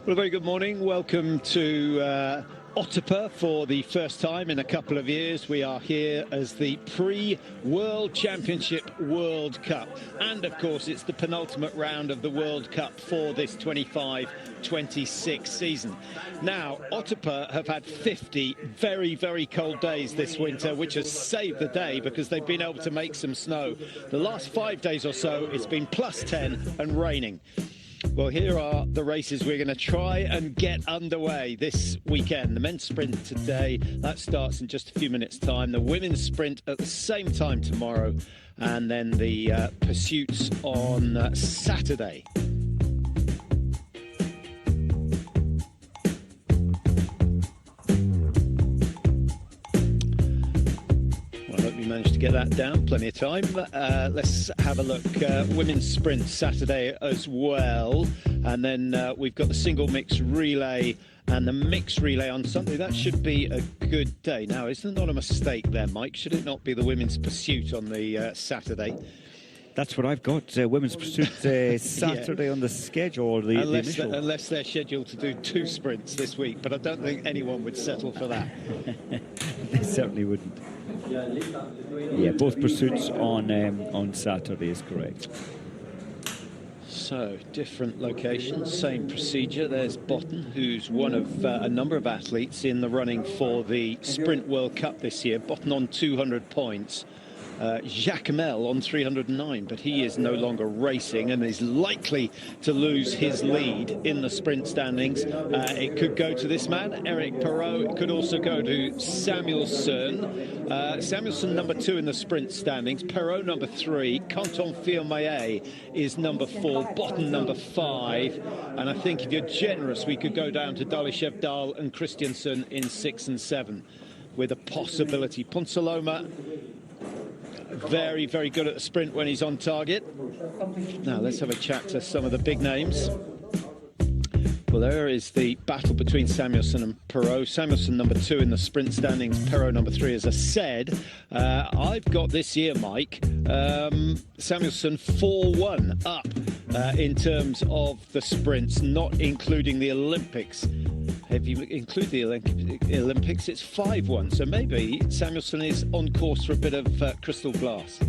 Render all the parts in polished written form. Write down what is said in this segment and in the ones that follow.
Well, a very good morning. Welcome to Otepää for the first time in a couple of years. We are here as the pre-World Championship World Cup. And, of course, it's the penultimate round of the World Cup for this 25-26 season. Now, Otepää have had 50 very, very cold days this winter, which has saved the day because they've been able to make some snow. The last 5 days or so, it's been +10 and raining. Well, here are the races we're going to try and get underway this weekend. The men's sprint today, that starts in just a few minutes' time. The women's sprint at the same time tomorrow. And then the pursuits on Saturday. Managed to get that down, plenty of time. Let's have a look. Women's sprint Saturday as well, and then we've got the single mix relay and the mixed relay on Sunday. That should be a good day. Now, isn't it not a mistake there, Mike? Should it not be the women's pursuit on the Saturday? That's what I've got. Women's pursuit Saturday on the schedule. Unless they're scheduled to do 2 sprints this week, but I don't think anyone would settle for that. They certainly wouldn't. Yeah, both pursuits on Saturday is correct. So, different locations, same procedure. There's Botten, who's one of a number of athletes in the running for the Sprint World Cup this year. Botten on 200 points. Jacquelin on 309, but he is no longer racing and is likely to lose his lead in the sprint standings. It could go to this man, Eric Perrault. It could also go to Samuelsson. Samuelsson number 2 in the sprint standings. Perrault number 3. Kontiolahti is number 4. Botten number 5. And I think if you're generous, we could go down to Dalishev Dahl and Christiansen in 6 and 7 with a possibility. Ponsaloma, very, very good at the sprint when he's on target. Now, let's have a chat to some of the big names. Well, there is the battle between Samuelsson and Perrault. Samuelsson number 2 in the sprint standings, Perrault number 3. As I said, I've got this year, Mike, Samuelsson 4-1 up in terms of the sprints, not including the Olympics. If you include the Olympics, it's 5-1. So maybe Samuelsson is on course for a bit of crystal glass.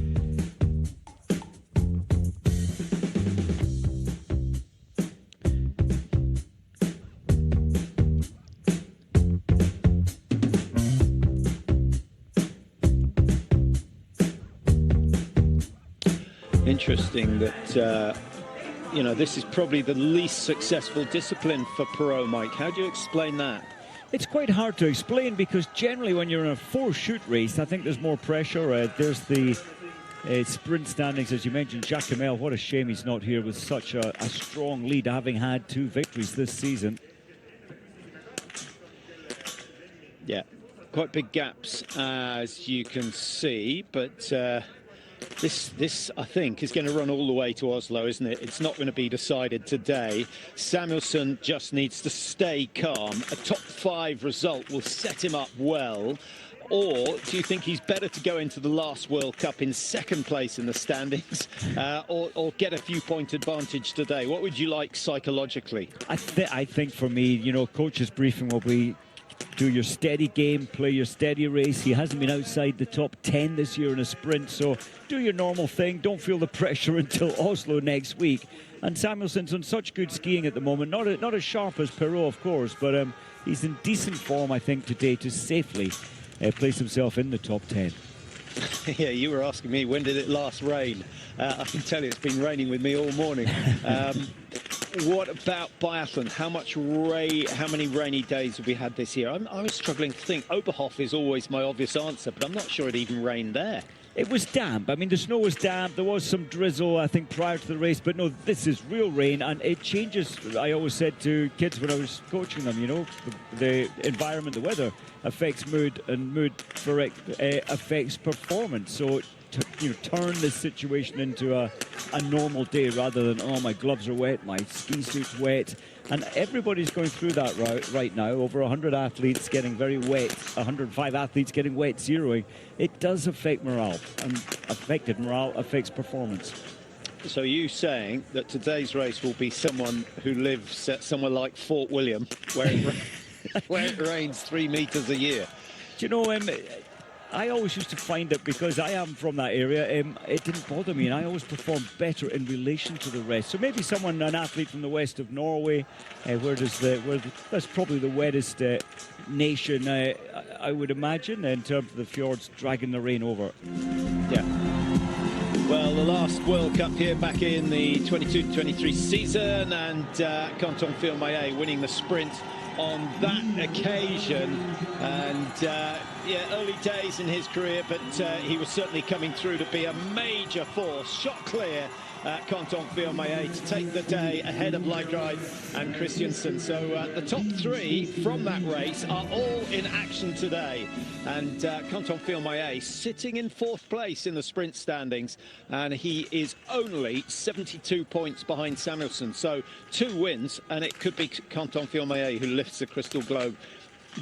Interesting that you know, this is probably the least successful discipline for Perrault, Mike. How do you explain that? It's quite hard to explain because generally when you're in a 4-shoot race, I think there's more pressure. There's the sprint standings, as you mentioned. Jacquelin, what a shame he's not here with such a strong lead, having had 2 victories this season. Yeah, quite big gaps, as you can see, but This, I think, is going to run all the way to Oslo, isn't it? It's not going to be decided today. Samuelsson just needs to stay calm. A top 5 result will set him up well. Or do you think he's better to go into the last World Cup in 2nd place in the standings or get a few-point advantage today? What would you like psychologically? I think for me, you know, coach's briefing will be do your steady game, play your steady race. He hasn't been outside the top 10 this year in a sprint, so do your normal thing. Don't feel the pressure until Oslo next week. And Samuelsson's on such good skiing at the moment. Not as sharp as Perrault, of course, but he's in decent form, I think, today to safely place himself in the top 10. Yeah, you were asking me, when did it last rain? I can tell you it's been raining with me all morning. What about biathlon? How many rainy days have we had this year? I was struggling to think. Oberhof is always my obvious answer, but I'm not sure it even rained there. It was damp. I mean, the snow was damp. There was some drizzle, I think, prior to the race. But no, this is real rain, and it changes. I always said to kids when I was coaching them, you know, the environment, the weather affects mood, and mood affects performance. So, you know, turn this situation into a normal day rather than, oh, my gloves are wet, my ski suit's wet. And everybody's going through that right now. Over 100 athletes getting very wet, 105 athletes getting wet zeroing. It does affect morale, and affected morale affects performance. So you saying that today's race will be someone who lives at somewhere like Fort William, where where it rains 3 meters a year? Do you know, I always used to find that because I am from that area, it didn't bother me, and I always performed better in relation to the rest. So maybe someone, an athlete from the west of Norway, where that's probably the wettest nation, I would imagine, in terms of the fjords dragging the rain over. Yeah. Well, the last World Cup here back in the 22-23 season, and Kontiolahti winning the sprint on that occasion. And yeah, early days in his career, but he was certainly coming through to be a major force. Shot clear Kontiolahti to take the day ahead of Laegreid and Christiansen. So the top three from that race are all in action today. And Kontiolahti sitting in 4th place in the sprint standings, and he is only 72 points behind Samuelsson. So 2 wins, and it could be Kontiolahti who lifts the Crystal Globe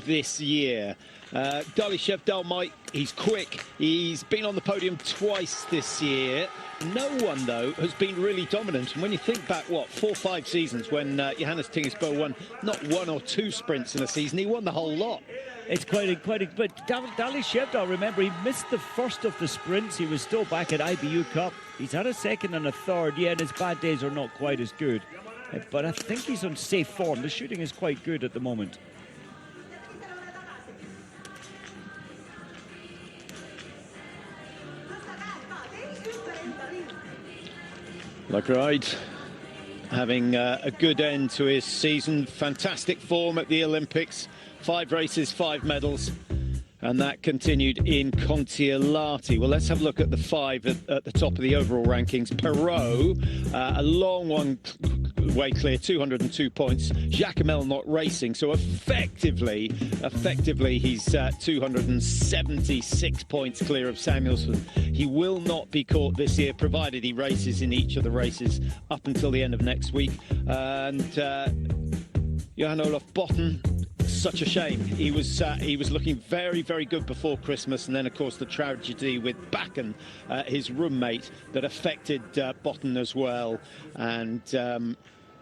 this year. Dali Shevdal, Mike, he's quick. He's been on the podium twice this year. No one, though, has been really dominant. And when you think back, what, 4 or 5 seasons when Johannes Tingesbo won not 1 or 2 sprints in a season, he won the whole lot. It's quite a, but Dali Shevdal, remember, he missed the first of the sprints. He was still back at IBU Cup. He's had a 2nd and a 3rd. Yeah, and his bad days are not quite as good. But I think he's on safe form. The shooting is quite good at the moment. Laegreid having a good end to his season. Fantastic form at the Olympics. 5 races, 5 medals. And that continued in Kontiolahti. Well, let's have a look at the 5 at the top of the overall rankings. Perot, a long one way clear, 202 points. Jacquelin not racing, so effectively he's 276 points clear of Samuelsson. He will not be caught this year, provided he races in each of the races up until the end of next week. And Johan Olof Botten, such a shame. He was looking very, very good before Christmas, and then of course the tragedy with Bakken, his roommate, that affected Botten as well. And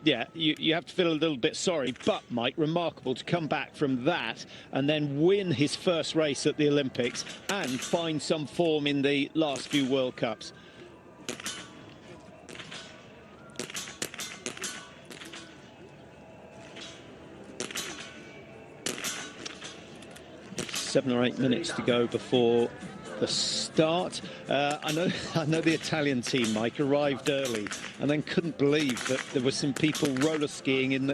yeah, you have to feel a little bit sorry, but Mike, remarkable to come back from that and then win his first race at the Olympics and find some form in the last few World Cups. Seven or 8 minutes to go before the start. I know the Italian team, Mike, arrived early and then couldn't believe that there were some people roller skiing in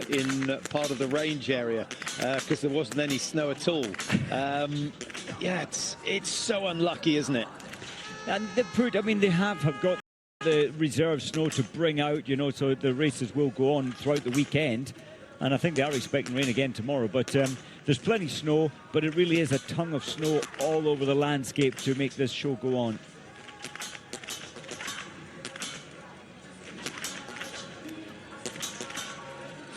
part of the range area because there wasn't any snow at all. Yeah, it's so unlucky, isn't it? And they have got the reserve snow to bring out, you know, so the races will go on throughout the weekend. And I think they are expecting rain again tomorrow, but there's plenty of snow, but it really is a tongue of snow all over the landscape to make this show go on.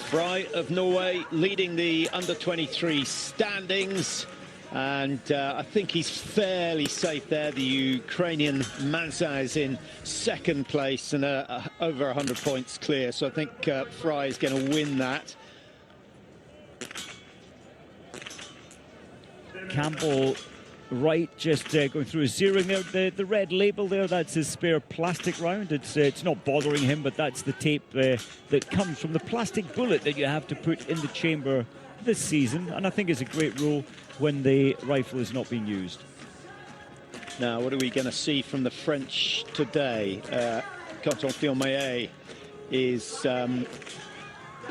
Fry of Norway leading the under-23 standings, and I think he's fairly safe there. The Ukrainian Mansa is in 2nd place and over 100 points clear, so I think Fry is going to win that. Campbell right, just going through his zeroing there. The red label there, that's his spare plastic round. It's not bothering him, but that's the tape that comes from the plastic bullet that you have to put in the chamber this season. And I think it's a great rule when the rifle is not being used. Now, what are we going to see from the French today? Kontiolahti is...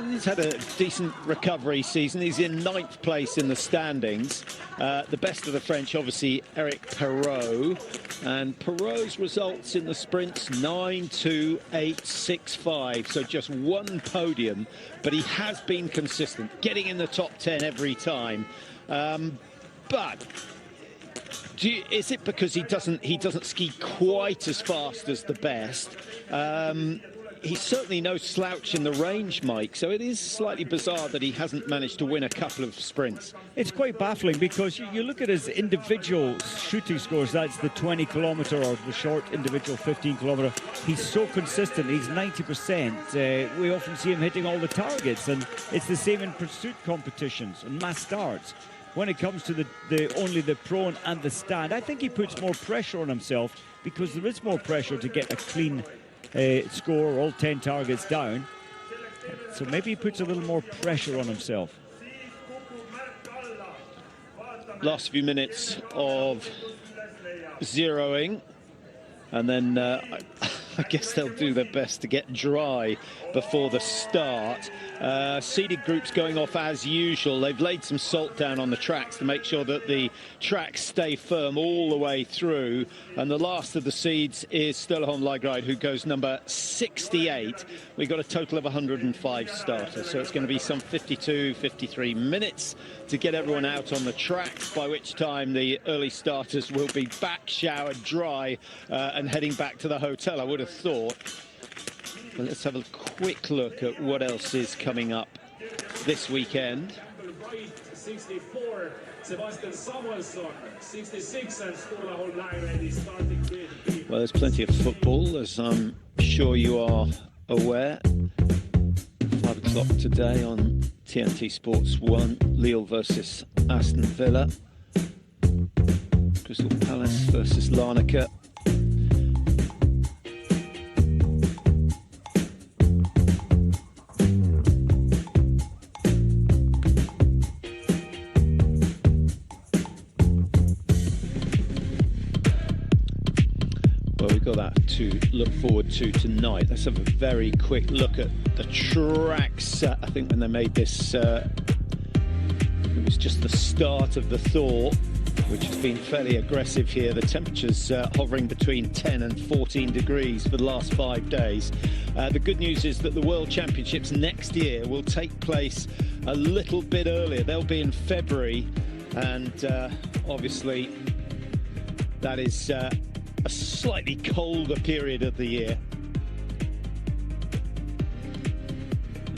he's had a decent recovery season. He's in 9th place in the standings. The best of the French, obviously, Eric Perot. And Perot's results in the sprints, 9-2-8-6-5. So just 1 podium, but he has been consistent, getting in the top 10 every time. But is it because he doesn't ski quite as fast as the best? he's certainly no slouch in the range, Mike, so it is slightly bizarre that he hasn't managed to win a couple of sprints. It's quite baffling because you look at his individual shooting scores, that's the 20 kilometre or the short individual 15 kilometre. He's so consistent, he's 90%. We often see him hitting all the targets, and it's the same in pursuit competitions and mass starts. When it comes to only the prone and the stand, I think he puts more pressure on himself because there is more pressure to get a clean score, all 10 targets down. So maybe he puts a little more pressure on himself. Last few minutes of zeroing, and then I guess they'll do their best to get dry before the start. Seeded groups going off as usual. They've laid some salt down on the tracks to make sure that the tracks stay firm all the way through. And the last of the seeds is Sturla Laegreid, who goes number 68. We've got a total of 105 starters, so it's going to be some 52, 53 minutes to get everyone out on the tracks, by which time the early starters will be back, showered, dry, and heading back to the hotel, I would have thought. Well, let's have a quick look at what else is coming up this weekend. 64, Sebastian Samuelsson, 66, and Sturla Laegreid is starting with. Well, there's plenty of football, as I'm sure you are aware. 5 o'clock today on TNT Sports 1, Lille versus Aston Villa. Crystal Palace versus Larnaca. Well, we've got that to look forward to tonight. Let's have a very quick look at the tracks. I think when they made this, it was just the start of the thaw, which has been fairly aggressive here. The temperatures hovering between 10 and 14 degrees for the last 5 days. The good news is that the World Championships next year will take place a little bit earlier. They'll be in February, and obviously that is a slightly colder period of the year.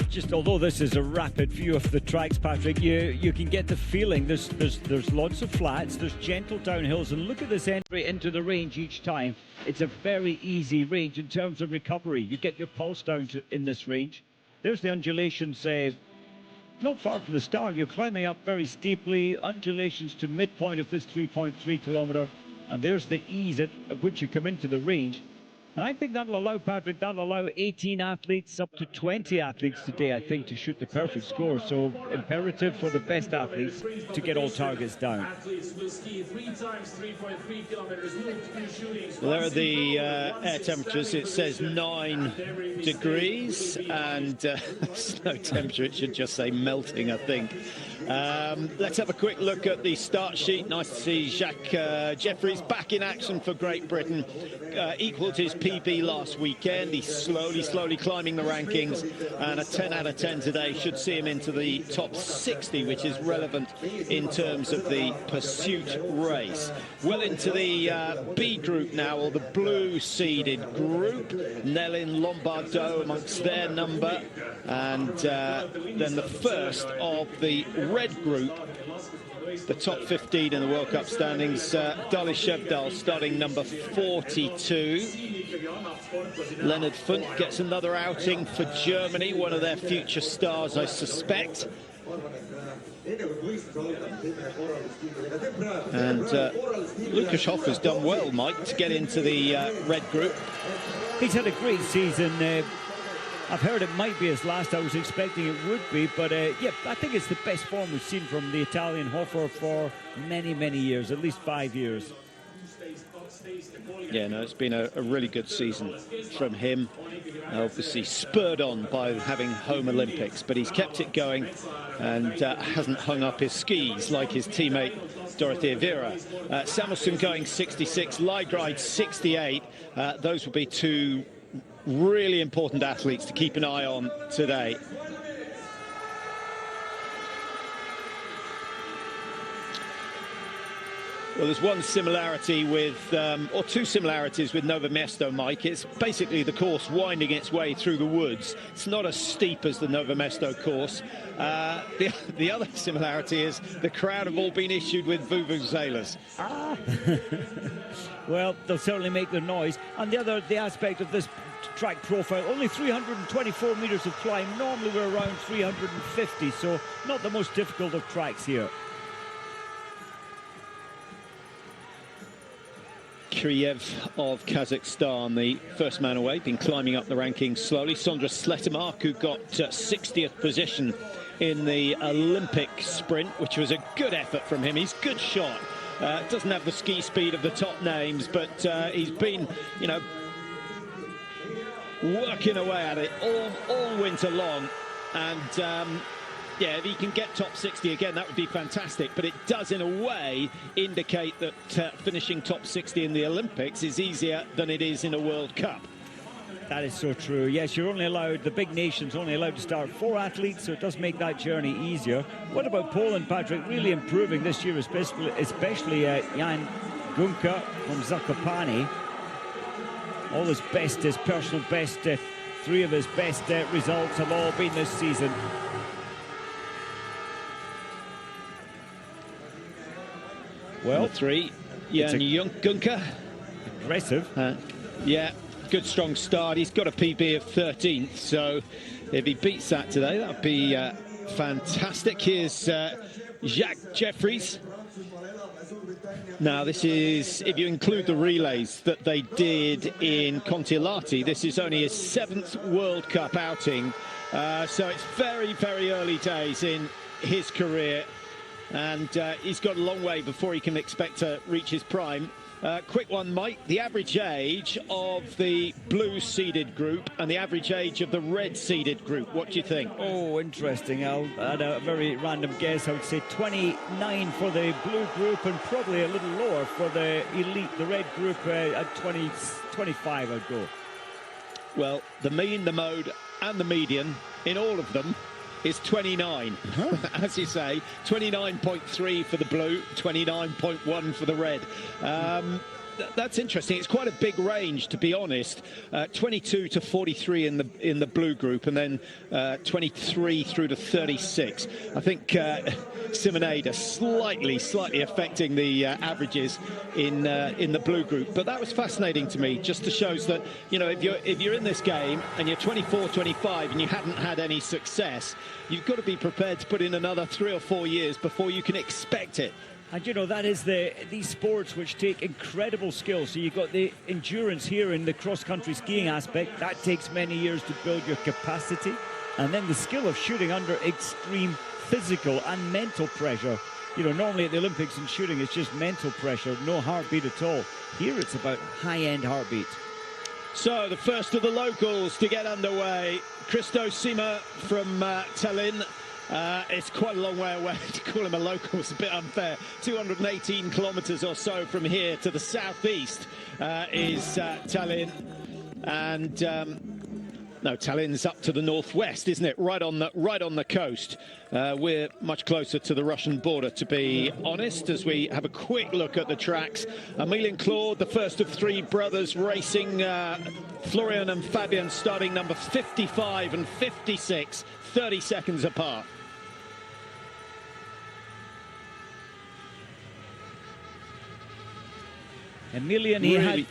Just although this is a rapid view of the tracks, Patrick, you can get the feeling there's lots of flats, there's gentle downhills, and look at this entry into the range each time. It's a very easy range in terms of recovery. You get your pulse down in this range. There's the undulations not far from the start. You're climbing up very steeply, undulations to midpoint of this 3.3 kilometre, and there's the ease at which you come into the range. And I think that'll allow, Patrick, 18 athletes, up to 20 athletes today, I think, to shoot the perfect score. So imperative for the best athletes to get all targets down. Well, there are the air temperatures. It says 9 degrees, and snow temperature, it should just say melting, I think. Let's have a quick look at the start sheet. Nice to see Jeffries back in action for Great Britain. Equalled his PB last weekend. He's slowly climbing the rankings, and a 10 out of 10 today should see him into the top 60, which is relevant in terms of the pursuit race. Well into the B group now, or the blue seeded group. Nellin, Lombardo amongst their number, and then the first of the red group, the top 15 in the World Cup standings. Dali Shevdal starting number 42. Leonard Funt gets another outing for Germany, one of their future stars, I suspect. And Lukas Hoffer's done well, Mike, to get into the red group. He's had a great season. I've heard it might be his last. I was expecting it would be, but yeah, I think it's the best form we've seen from the Italian Hoffer for many, many years, at least 5 years. Yeah, no, it's been a really good season from him. Obviously spurred on by having home Olympics, but he's kept it going and hasn't hung up his skis like his teammate Dorothea Vera. Samuelsson going 66, Laegreid 68. Those will be two really important athletes to keep an eye on today. Well, there's one similarity with, or two similarities with Novo Mesto, Mike. It's basically the course winding its way through the woods. It's not as steep as the Novo Mesto course. The other similarity is the crowd have all been issued with vuvuzelas. Well, they'll certainly make their noise. And the aspect of this track profile, only 324 metres of climb. Normally we're around 350, so not the most difficult of tracks here. Kiriev of Kazakhstan, the first man away, been climbing up the rankings slowly. Sondra Sletemark, who got 60th position in the Olympic sprint, which was a good effort from him. He's a good shot. Doesn't have the ski speed of the top names, but he's been, you know, working away at it all winter long. And yeah, if he can get top 60 again, that would be fantastic. But it does, in a way, indicate that finishing top 60 in the Olympics is easier than it is in a World Cup. That is so true. Yes, you're only allowed, the big nations only allowed to start 4 athletes, so it does make that journey easier. What about Poland, Patrick? Really improving this year, especially Jan Gunka from Zakopane. All his best, his personal best, 3 of his best results have all been this season. Well, 3, Jan Gunka. Aggressive. Yeah, good strong start. He's got a PB of 13th, so if he beats that today, that would be fantastic. Here's Jacques Jeffries. Now, this is, if you include the relays that they did in Kontiolahti, this is only his 7th World Cup outing. So it's very, very early days in his career. And he's got a long way before he can expect to reach his prime. Quick one, Mike. The average age of the blue seeded group and the average age of the red seeded group. What do you think? Oh, interesting. I'll add a very random guess. I would say 29 for the blue group and probably a little lower for the elite, the red group at 25, I'd go. Well, the mean, the mode and the median in all of them is 29, as you say. 29.3 for the blue, 29.1 for the red. That's interesting. It's quite a big range, to be honest. 22 to 43 in the blue group, and then 23 through to 36. I think Simonada slightly affecting the averages in the blue group. But that was fascinating to me. Just to shows that, you know, if you're in this game and you're 24, 25 and you haven't had any success, you've got to be prepared to put in another 3 or 4 years before you can expect it. And you know, that is these sports which take incredible skill. So you've got the endurance here in the cross-country skiing aspect. That takes many years to build your capacity. And then the skill of shooting under extreme physical and mental pressure. You know, normally at the Olympics in shooting, it's just mental pressure, no heartbeat at all. Here it's about high-end heartbeat. So the first of the locals to get underway. Christo Sima from Tallinn. It's quite a long way away. To call him a local is a bit unfair. 218 kilometres or so from here to the southeast is Tallinn. And no, Tallinn's up to the northwest, isn't it? Right on the coast. We're much closer to the Russian border, to be honest, as we have a quick look at the tracks. Emilien Claude, the first of 3 brothers racing. Florian and Fabian starting number 55 and 56, 30 seconds apart. Emilien, he had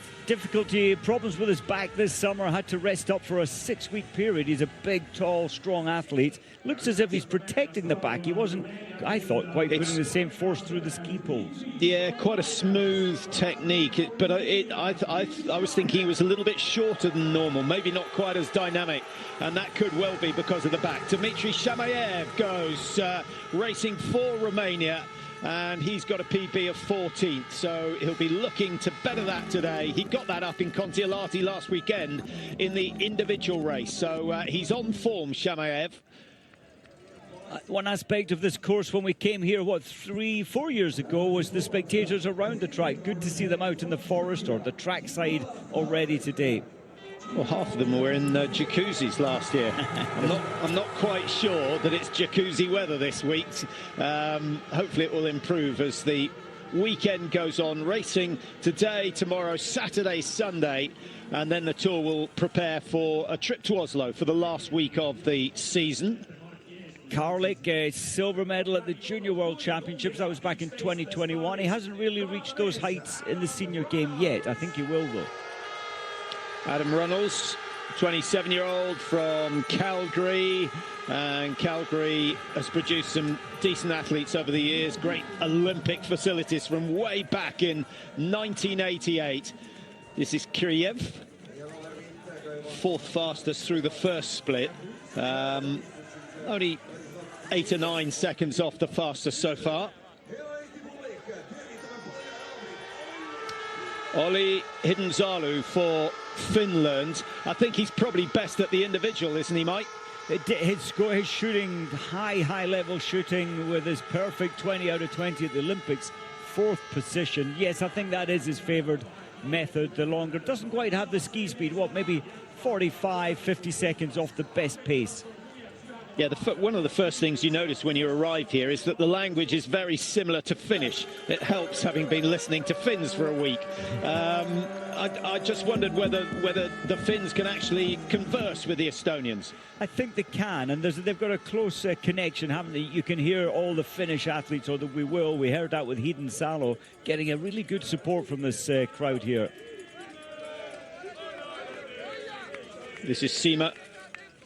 problems with his back this summer, had to rest up for a 6-week period. He's a big, tall, strong athlete. Looks as if he's protecting the back. He wasn't, I thought, quite putting the same force through the ski poles. Yeah, quite a smooth technique, but I was thinking he was a little bit shorter than normal, maybe not quite as dynamic, and that could well be because of the back. Dmitry Shamayev goes racing for Romania. And he's got a PB of 14th, so he'll be looking to better that today. He got that up in Kontiolahti last weekend in the individual race, so he's on form, Shamayev. One aspect of this course when we came here, 3-4 years ago, was the spectators around the track. Good to see them out in the forest or the trackside already today. Well, half of them were in jacuzzis last year. I'm not quite sure that it's jacuzzi weather this week. Hopefully it will improve as the weekend goes on. Racing today, tomorrow, Saturday, Sunday, and then the Tour will prepare for a trip to Oslo for the last week of the season. Karlik, a silver medal at the Junior World Championships. That was back in 2021. He hasn't really reached those heights in the senior game yet. I think he will, though. Adam Runnels, 27-year-old from Calgary, and Calgary has produced some decent athletes over the years. Great Olympic facilities from way back in 1988. This is Kiriev, fourth fastest through the first split. Only 8 or 9 seconds off the fastest so far. Olli Hiddensalu for Finland. I think he's probably best at the individual, isn't he, Mike? His shooting, high level shooting with his perfect 20 out of 20 at the Olympics, 4th position. Yes, I think that is his favoured method. The longer, doesn't quite have the ski speed. What, maybe 45, 50 seconds off the best pace. Yeah, one of the first things you notice when you arrive here is that the language is very similar to Finnish. It helps, having been listening to Finns for a week. I just wondered whether the Finns can actually converse with the Estonians. I think they can, and they've got a close connection, haven't they? You can hear all the Finnish athletes, or that we heard that with Hiddensalu, getting a really good support from this crowd here. This is Sima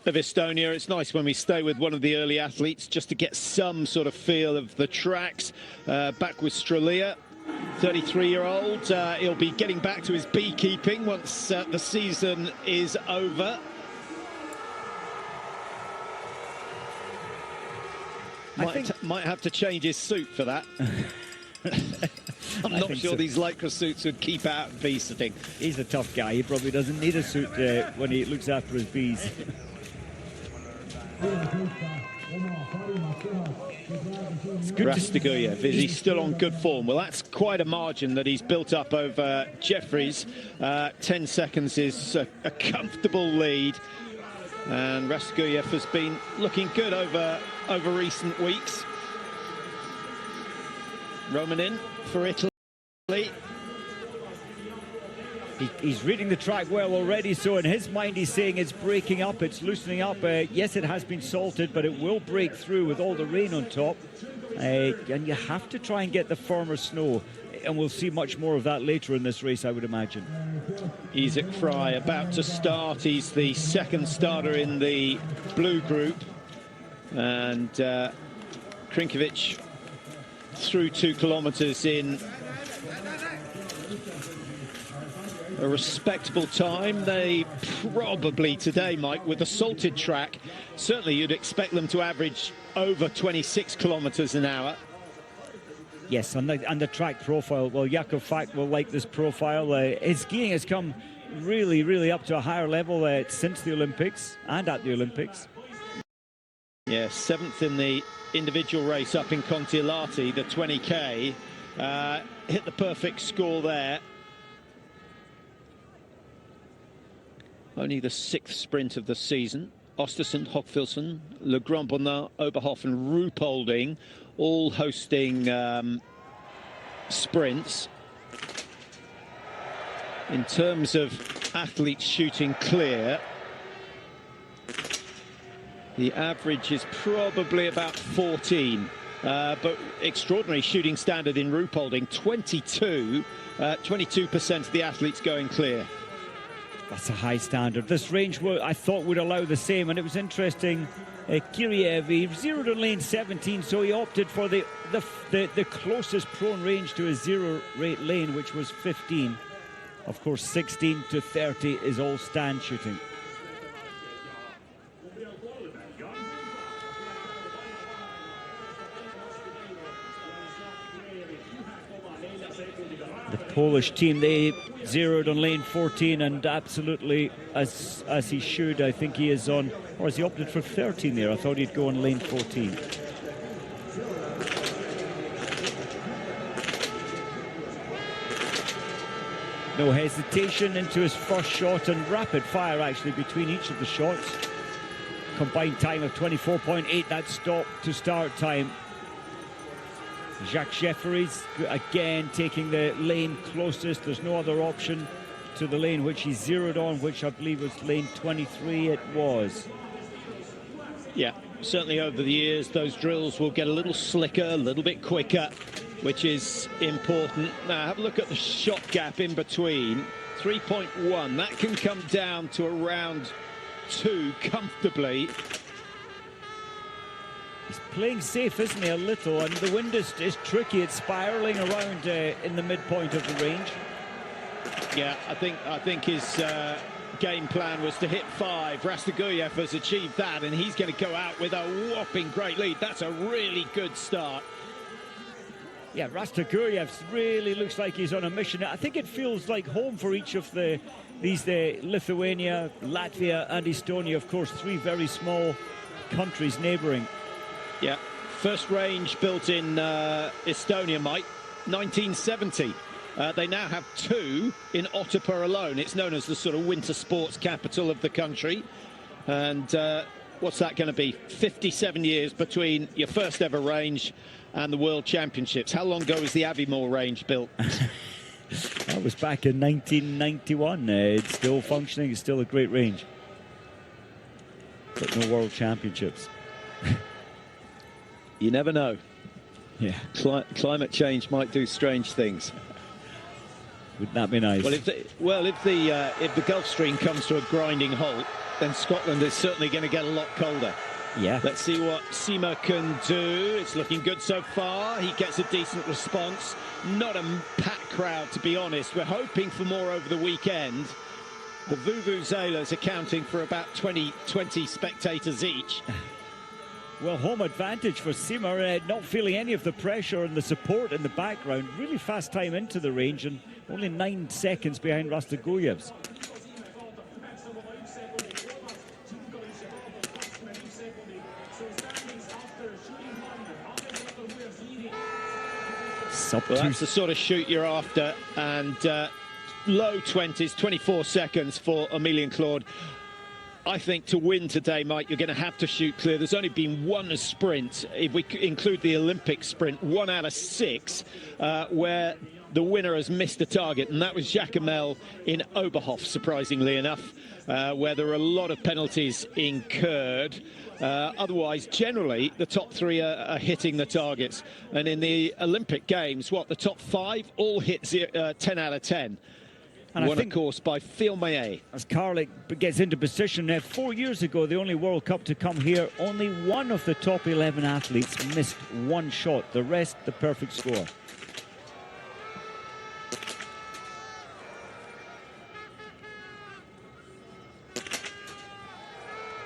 of Estonia. It's nice when we stay with one of the early athletes just to get some sort of feel of the tracks. Back with Sturla, 33-year-old. He'll be getting back to his beekeeping once the season is over. Might have to change his suit for that. I'm not sure these Lycra suits would keep out bee sitting. He's a tough guy. He probably doesn't need a suit when he looks after his bees. Rastaguyev, is he still on good form? Well, that's quite a margin that he's built up over Jeffries. 10 seconds is a comfortable lead, and Rastaguyev has been looking good over recent weeks. Romanin for Italy. He's reading the track well already, so in his mind he's saying it's breaking up, it's loosening up. Yes, it has been salted, but it will break through with all the rain on top. And you have to try and get the firmer snow, and we'll see much more of that later in this race, I would imagine. Isaac Fry about to start. He's the second starter in the blue group, and Krinkovic through 2 kilometers in a respectable time. They probably today, Mike, with the salted track, certainly you'd expect them to average over 26 kilometers an hour. Yes, and the track profile, well, Jakub Fak will like this profile. His skiing has come really up to a higher level since the Olympics and at the Olympics. Yeah, 7th in the individual race up in Kontiolahti, the 20k. Hit the perfect score there. Only the 6th sprint of the season. Ostersund, Hochfilzen, Le Grand Bonnat, Oberhof and Ruhpolding all hosting sprints. In terms of athletes shooting clear, the average is probably about 14, but extraordinary shooting standard in Ruhpolding, 22% of the athletes going clear. That's a high standard. This range, I thought, would allow the same, and it was interesting. Kiriev, he zeroed in lane 17, so he opted for the closest prone range to his zero rate lane, which was 15. Of course, 16 to 30 is all stand shooting. The Polish team, they zeroed on lane 14, and absolutely as he should. I think he is on, or has he opted for 13 there? I thought he'd go on lane 14. No hesitation into his first shot, and rapid fire actually between each of the shots. Combined time of 24.8, that stop to start time. Jacquelin again taking the lane closest. There's no other option to the lane which he zeroed on, which I believe was lane 23 it was. Yeah, certainly over the years those drills will get a little slicker, a little bit quicker, which is important. Now have a look at the shot gap in between. 3.1, that can come down to around 2 comfortably. He's playing safe, isn't he, a little, and the wind is tricky. It's spiralling around in the midpoint of the range. Yeah, I think his game plan was to hit 5. Rastoguyev has achieved that, and he's going to go out with a whopping great lead. That's a really good start. Yeah, Rastoguyev really looks like he's on a mission. I think it feels like home for each of these Lithuania, Latvia and Estonia, of course, 3 very small countries neighbouring. Yeah, first range built in Estonia, Mike, 1970. They now have 2 in Otepää alone. It's known as the sort of winter sports capital of the country. And what's that going to be? 57 years between your first ever range and the World Championships. How long ago was the Aviemore range built? That was back in 1991. It's still functioning. It's still a great range. But no World Championships. You never know. Yeah. Climate change might do strange things. Wouldn't that be nice? Well, if the Gulf Stream comes to a grinding halt, then Scotland is certainly going to get a lot colder. Yeah. Let's see what Sima can do. It's looking good so far. He gets a decent response. Not a packed crowd, to be honest. We're hoping for more over the weekend. The Vuvuzelas accounting for about 20 spectators each. Well, home advantage for Sima, not feeling any of the pressure and the support in the background. Really fast time into the range and only 9 seconds behind Rastoguyev's. Well, that's the sort of shoot you're after, and low 20s, 24 seconds for Emilien Claude. I think to win today, Mike, you're going to have to shoot clear. There's only been 1 sprint, if we include the Olympic sprint, 1 out of 6, where the winner has missed a target, and that was Jacquelin in Oberhof, surprisingly enough, where there were a lot of penalties incurred. Otherwise, generally, the top 3 are hitting the targets. And in the Olympic Games, the top 5 all hit 10 out of 10. And won, of course, by Phil Maillet. As Karlik gets into position, 4 years ago, the only World Cup to come here, only 1 of the top 11 athletes missed 1 shot. The rest, the perfect score.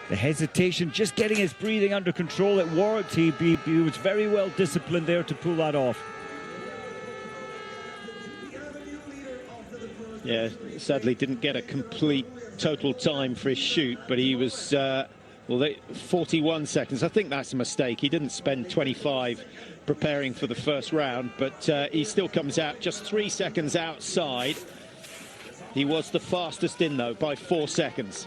The hesitation, just getting his breathing under control. It worked. He was very well disciplined there to pull that off. Yeah, sadly didn't get a complete total time for his shoot, but he was 41 seconds. I think that's a mistake. He didn't spend 25 preparing for the first round, but he still comes out just 3 seconds outside. He was the fastest in, though, by 4 seconds.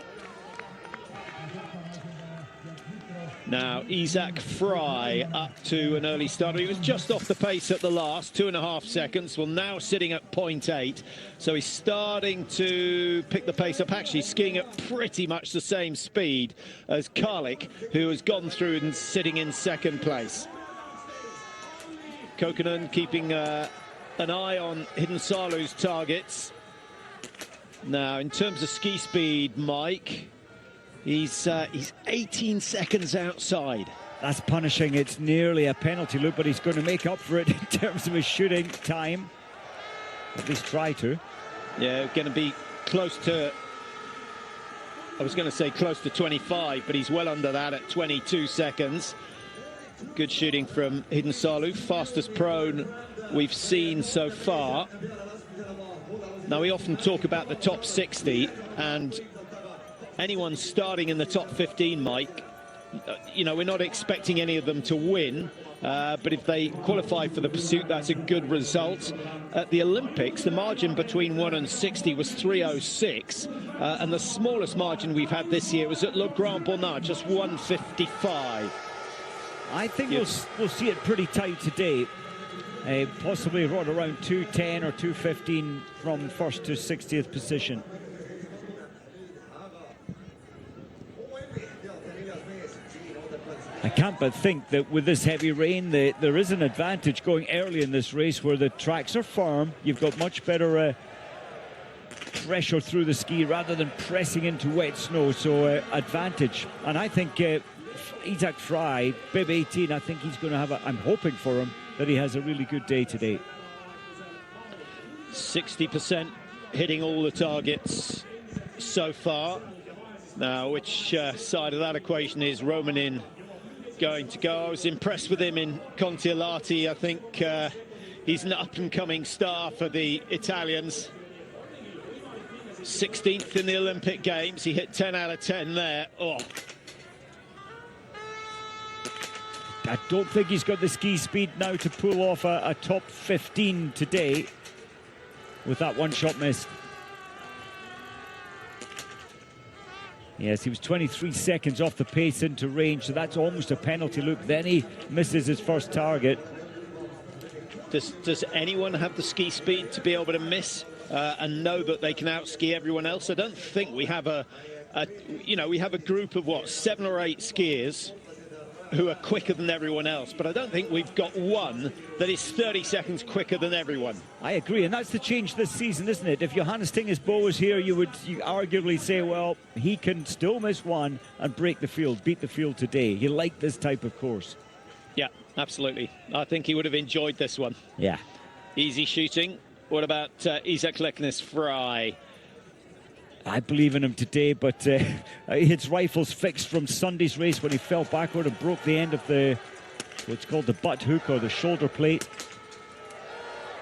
Now, Isaac Fry up to an early starter. He was just off the pace at the last, 2.5 seconds. Well, now sitting at 0.8. So he's starting to pick the pace up, actually skiing at pretty much the same speed as Karlik, who has gone through and sitting in 2nd place. Kokkonen keeping an eye on Hiddensalu's targets. Now, in terms of ski speed, Mike, he's 18 seconds outside. That's punishing. It's nearly a penalty, look, but he's going to make up for it in terms of his shooting time. At least try to. Yeah, going to be close to, I was going to say close to 25, but he's well under that at 22 seconds. Good shooting from Hiddensalu, fastest prone we've seen so far. Now, we often talk about the top 60, and anyone starting in the top 15, Mike, you know, we're not expecting any of them to win, but if they qualify for the pursuit, that's a good result. At the Olympics, the margin between 1 and 60 was 3:06, and the smallest margin we've had this year was at Le Grand Bonnat, just 1:55. I think we'll see it pretty tight today. Possibly right around 2:10 or 2:15 from first to 60th position. I can't but think that with this heavy rain, there is an advantage going early in this race where the tracks are firm. You've got much better pressure through the ski rather than pressing into wet snow, so advantage. And I think Isaac Fry, bib 18, I think he's going to have I'm hoping for him that he has a really good day today. 60% hitting all the targets so far. Now, which side of that equation is Romanin going to go? I was impressed with him in Kontiolahti. I think he's an up-and-coming star for the Italians. 16th in the Olympic Games. He hit 10 out of 10 there. Oh. I don't think he's got the ski speed now to pull off a top 15 today with that one shot missed. Yes, he was 23 seconds off the pace into range, so that's almost a penalty loop. Then he misses his first target. Does anyone have the ski speed to be able to miss and know that they can outski everyone else? I don't think we have we have a group of what, 7 or 8 skiers who are quicker than everyone else, but I don't think we've got one that is 30 seconds quicker than everyone. I agree, and that's the change this season, isn't it? If Johannes Tingesbo was here, you arguably say, well, he can still miss one and break the field, beat the field today. He liked this type of course. Yeah, absolutely. I think he would have enjoyed this one. Yeah. Easy shooting. What about Isaac Leknes Fry? I believe in him today, but his rifle's fixed from Sunday's race when he fell backward and broke the end of what's called the butt hook or the shoulder plate.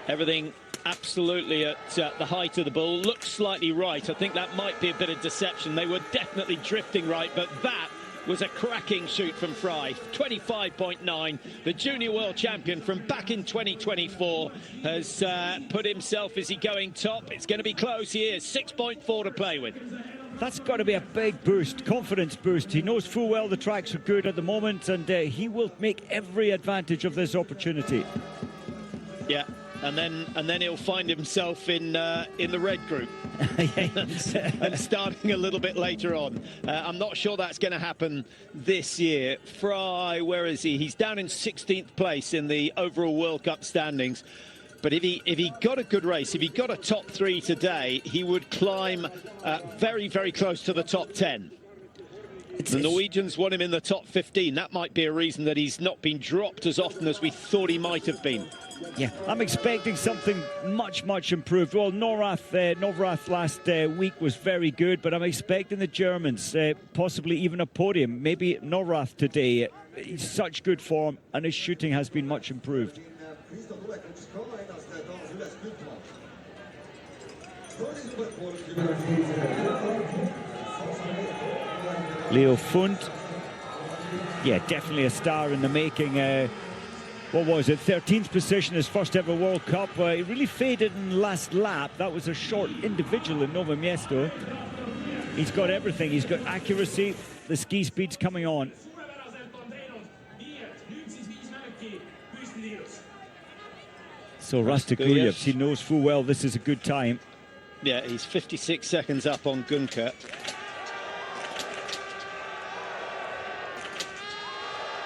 Everything absolutely at the height of the bull. Looks slightly right. I think that might be a bit of deception. They were definitely drifting right, but that was a cracking shoot from Fry. 25.9. The junior world champion from back in 2024 has put himself, is he going top? It's going to be close. He is 6.4 to play with. That's got to be a big boost, confidence boost. He knows full well the tracks are good at the moment, and he will make every advantage of this opportunity. Yeah. And then he'll find himself in the red group and starting a little bit later on. I'm not sure that's going to happen this year. Fry, where is he? He's down in 16th place in the overall World Cup standings. But if he got a good race, if he got a top 3 today, he would climb very, very close to the top 10. The Norwegians want him in the top 15. That might be a reason that he's not been dropped as often as we thought he might have been. Yeah, I'm expecting something much, much improved. Well, Norwrath last week was very good, but I'm expecting the Germans, possibly even a podium. Maybe Norwrath today. He's such good form, and his shooting has been much improved. Leo Fund, yeah, definitely a star in the making. What was it, 13th position, his first ever World Cup. He really faded in the last lap. That was a short individual in Novo Miesto. He's got everything. He's got accuracy. The ski speed's coming on. So Rastakuyevs, he knows full well this is a good time. Yeah, he's 56 seconds up on Gunke.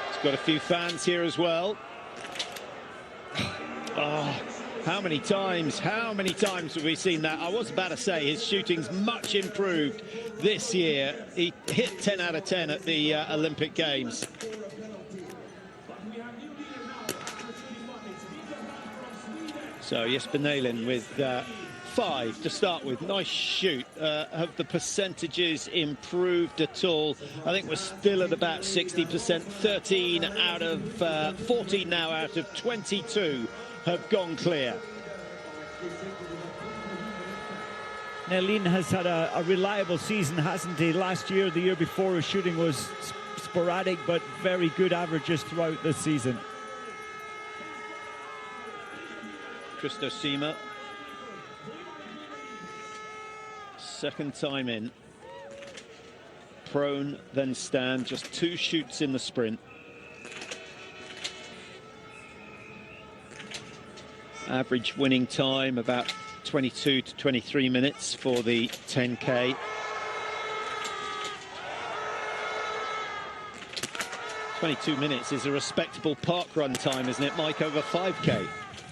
He's got a few fans here as well. Oh, how many times have we seen that? I was about to say his shooting's much improved this year. He hit 10 out of 10 at the Olympic Games. So Jesper Nälin with 5 to start with. Nice shoot. Have the percentages improved at all? I think we're still at about 60%. 13 out of 14 now out of 22 have gone clear. Nälin has had a reliable season, hasn't he? Last year, the year before, his shooting was sporadic, but very good averages throughout this season. Christo Sima. Second time in. Prone, then stand. Just 2 shoots in the sprint. Average winning time about 22 to 23 minutes for the 10K. 22 minutes is a respectable park run time, isn't it, Mike, over 5K?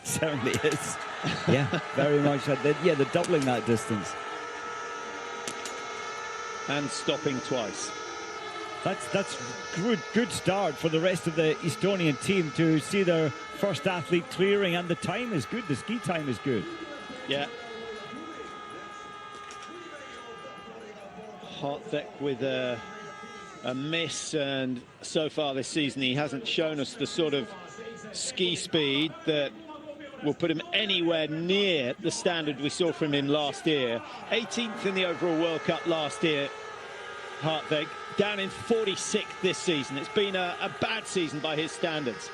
Certainly is. Yeah, very much. Yeah, they're doubling that distance. And stopping twice. That's good start for the rest of the Estonian team to see their first athlete clearing, and the time is good. The ski time is good. Yeah. Hartvek with a miss, and so far this season he hasn't shown us the sort of ski speed that will put him anywhere near the standard we saw from him last year. 18th in the overall World Cup last year, Hartveg, down in 46th this season. It's been a bad season by his standards.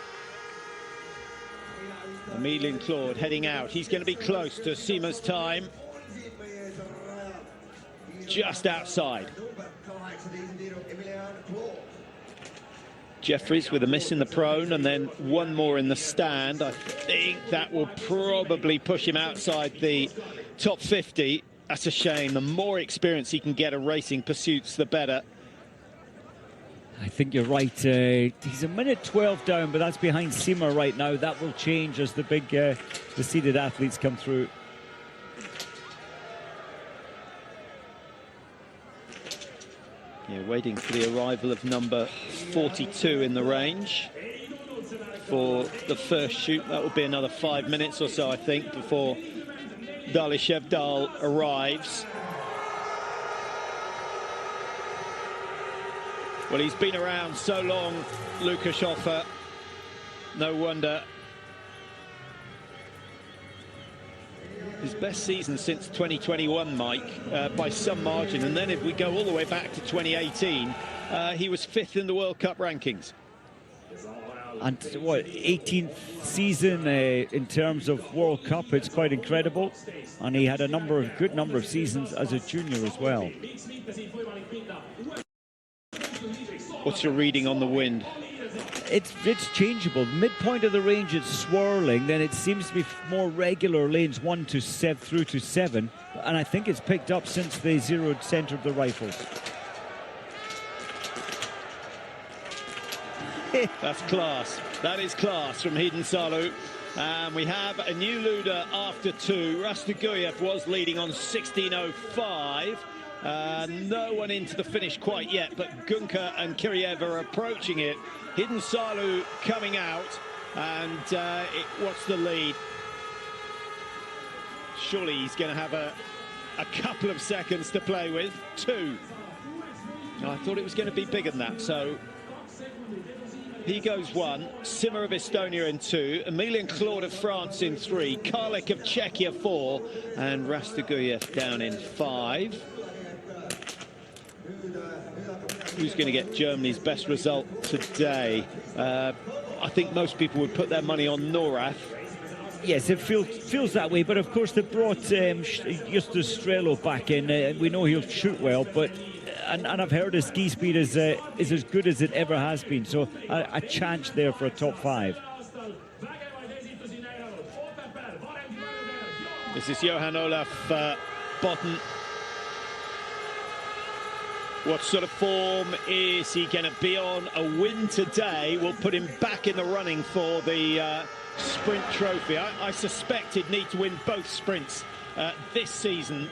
Emilien Claude heading out. He's going to be close to Sima's time. Just outside. Jeffries with a miss in the prone, and then one more in the stand. I think that will probably push him outside the top 50. That's a shame. The more experience he can get of racing pursuits, the better. I think you're right. He's a minute 12 down, but that's behind Sima right now. That will change as the seeded athletes come through. Yeah, waiting for the arrival of number 42 in the range for the first shoot. That will be another 5 minutes or so, I think, before Dali Shevdal arrives. Well, he's been around so long, Lukas Hoffer. No wonder. His best season since 2021, Mike, by some margin. And then if we go all the way back to 2018, he was 5th in the World Cup rankings. And what, 18th season in terms of World Cup, it's quite incredible. And he had a good number of seasons as a junior as well. What's your reading on the wind? It's changeable. Midpoint of the range, it's swirling. Then it seems to be more regular lanes 1 to 7 through to 7. And I think it's picked up since they zeroed center of the rifles. That's class. That is class from Hidden Salu. And we have a new leader after 2. Rastoguyev was leading on 16:05. No one into the finish quite yet, but Gunka and Kiriev are approaching it. Hidden Salu coming out, and what's the lead? Surely he's going to have a couple of seconds to play with. 2. I thought it was going to be bigger than that, so he goes 1, Simmer of Estonia in 2, Emilien Claude of France in 3, Karlik of Czechia 4, and Rastoguyev down in 5. Who's going to get Germany's best result today? I think most people would put their money on Norath. Yes, it feels that way, but of course they brought Justus Strelo back in. We know he'll shoot well, but and I've heard his ski speed is as good as it ever has been, so a chance there for a top 5. This is Johan Olaf Botten. What sort of form is he going to be on? A win today will put him back in the running for the sprint trophy. I suspect he'd need to win both sprints this season,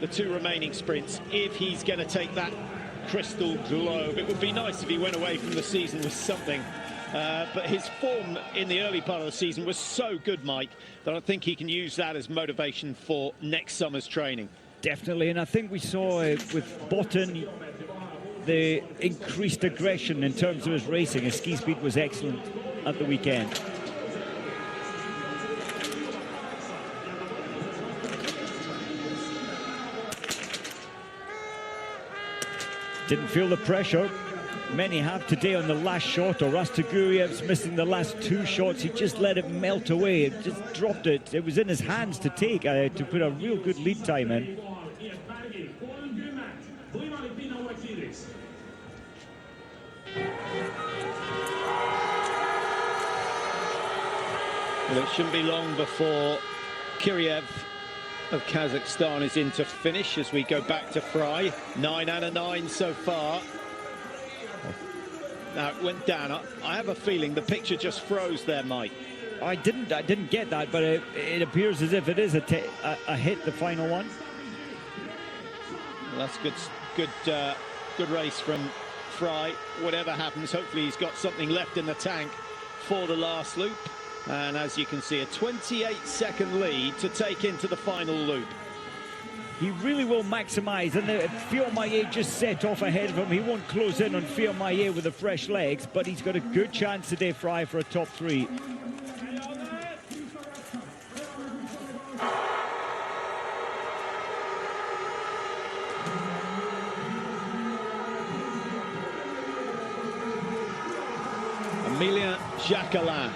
the 2 remaining sprints, if he's going to take that crystal globe. It would be nice if he went away from the season with something. But his form in the early part of the season was so good, Mike, that I think he can use that as motivation for next summer's training. Definitely, and I think we saw with Botten the increased aggression in terms of his racing. His ski speed was excellent at the weekend. Didn't feel the pressure. Many have today on the last shot, or Rastoguriev's missing the last 2 shots. He just let it melt away. It just dropped it. It was in his hands to take, to put a real good lead time in. Well, it shouldn't be long before Kiriev of Kazakhstan is in to finish as we go back to Fry. 9 out of 9 so far. Now it went down. I have a feeling the picture just froze there, Mike. I didn't get that, but it appears as if it is a hit, the final one. Well, that's good race from Fry. Whatever happens, hopefully he's got something left in the tank for the last loop. And as you can see, a 28-second lead to take into the final loop. He really will maximise, and Fiormaillet just set off ahead of him. He won't close in on Fiormaillet with the fresh legs, but he's got a good chance today, Fry, for a top 3. Emilien, Jacquelin,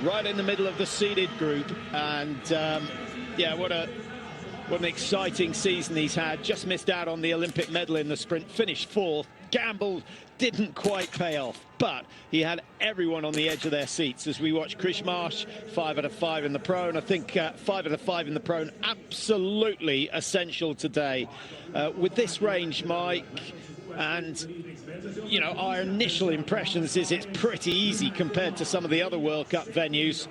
right in the middle of the seeded group, and yeah, what an exciting season he's had. Just missed out on the Olympic medal in the sprint, finished 4th, gambled, didn't quite pay off, but he had everyone on the edge of their seats as we watch Chris Marsh, 5 out of 5 in the prone. I think 5 out of 5 in the prone, absolutely essential today. With this range, Mike, and you know, our initial impressions is it's pretty easy compared to some of the other World Cup venues.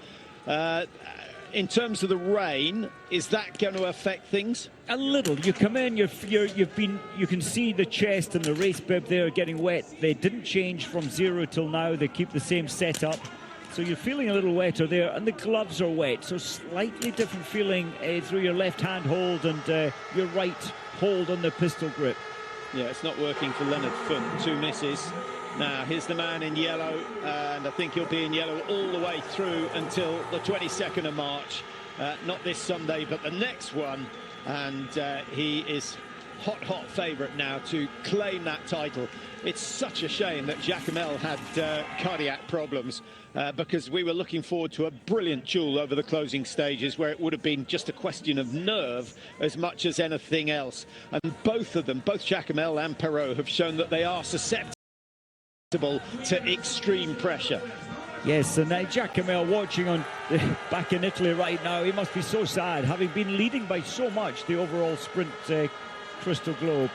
In terms of the rain, is that going to affect things? A little. You come in, you can see the chest and the race bib there getting wet. They didn't change from 0 till now. They keep the same setup. So you're feeling a little wetter there, and the gloves are wet. So slightly different feeling through your left hand hold and your right hold on the pistol grip. Yeah, it's not working for Leonard Fund. 2 misses. Now, here's the man in yellow, and I think he'll be in yellow all the way through until the 22nd of March. Not this Sunday, but the next one. And he is hot favourite now to claim that title. It's such a shame that Jacquelin had cardiac problems because we were looking forward to a brilliant duel over the closing stages where it would have been just a question of nerve as much as anything else. And both of them, both Jacquelin and Perrault, have shown that they are susceptible to extreme pressure. Yes, and Jacquelin watching on back in Italy right now, he must be so sad, having been leading by so much the overall sprint Crystal Globe.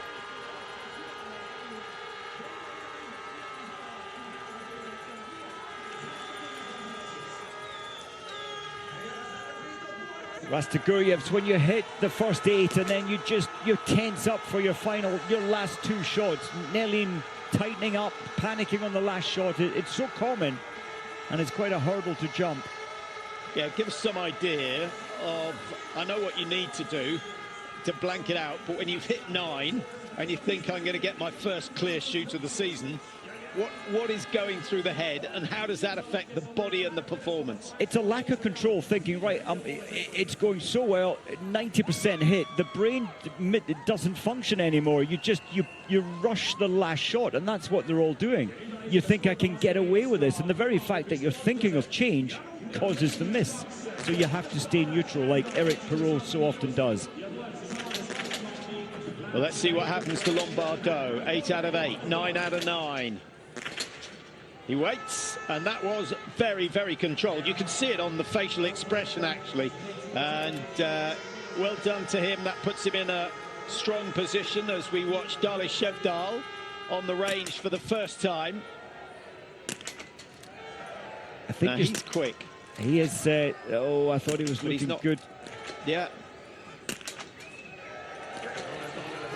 Rastiguriev's when you hit the first 8 and then you tense up for your last 2 shots. Nelin tightening up, panicking on the last shot. It's so common, and it's quite a hurdle to jump. Yeah, give us some idea of, I know what you need to do to blank it out, but when you've hit 9 and you think I'm going to get my first clear shoot of the season, what is going through the head, and how does that affect the body and the performance? It's a lack of control, thinking, right, it's going so well, 90% hit. The brain doesn't function anymore. You rush the last shot, and that's what they're all doing. You think I can get away with this, and the very fact that you're thinking of change causes the miss. So you have to stay neutral, like Eric Perrault so often does. Well, let's see what happens to Lombardo. 8 out of 8, 9 out of 9. He waits, and that was very, very controlled. You can see it on the facial expression, actually. And well done to him. That puts him in a strong position as we watch Dale Shevdal on the range for the first time. I think he's quick. He is. Oh, I thought he was looking good. Yeah.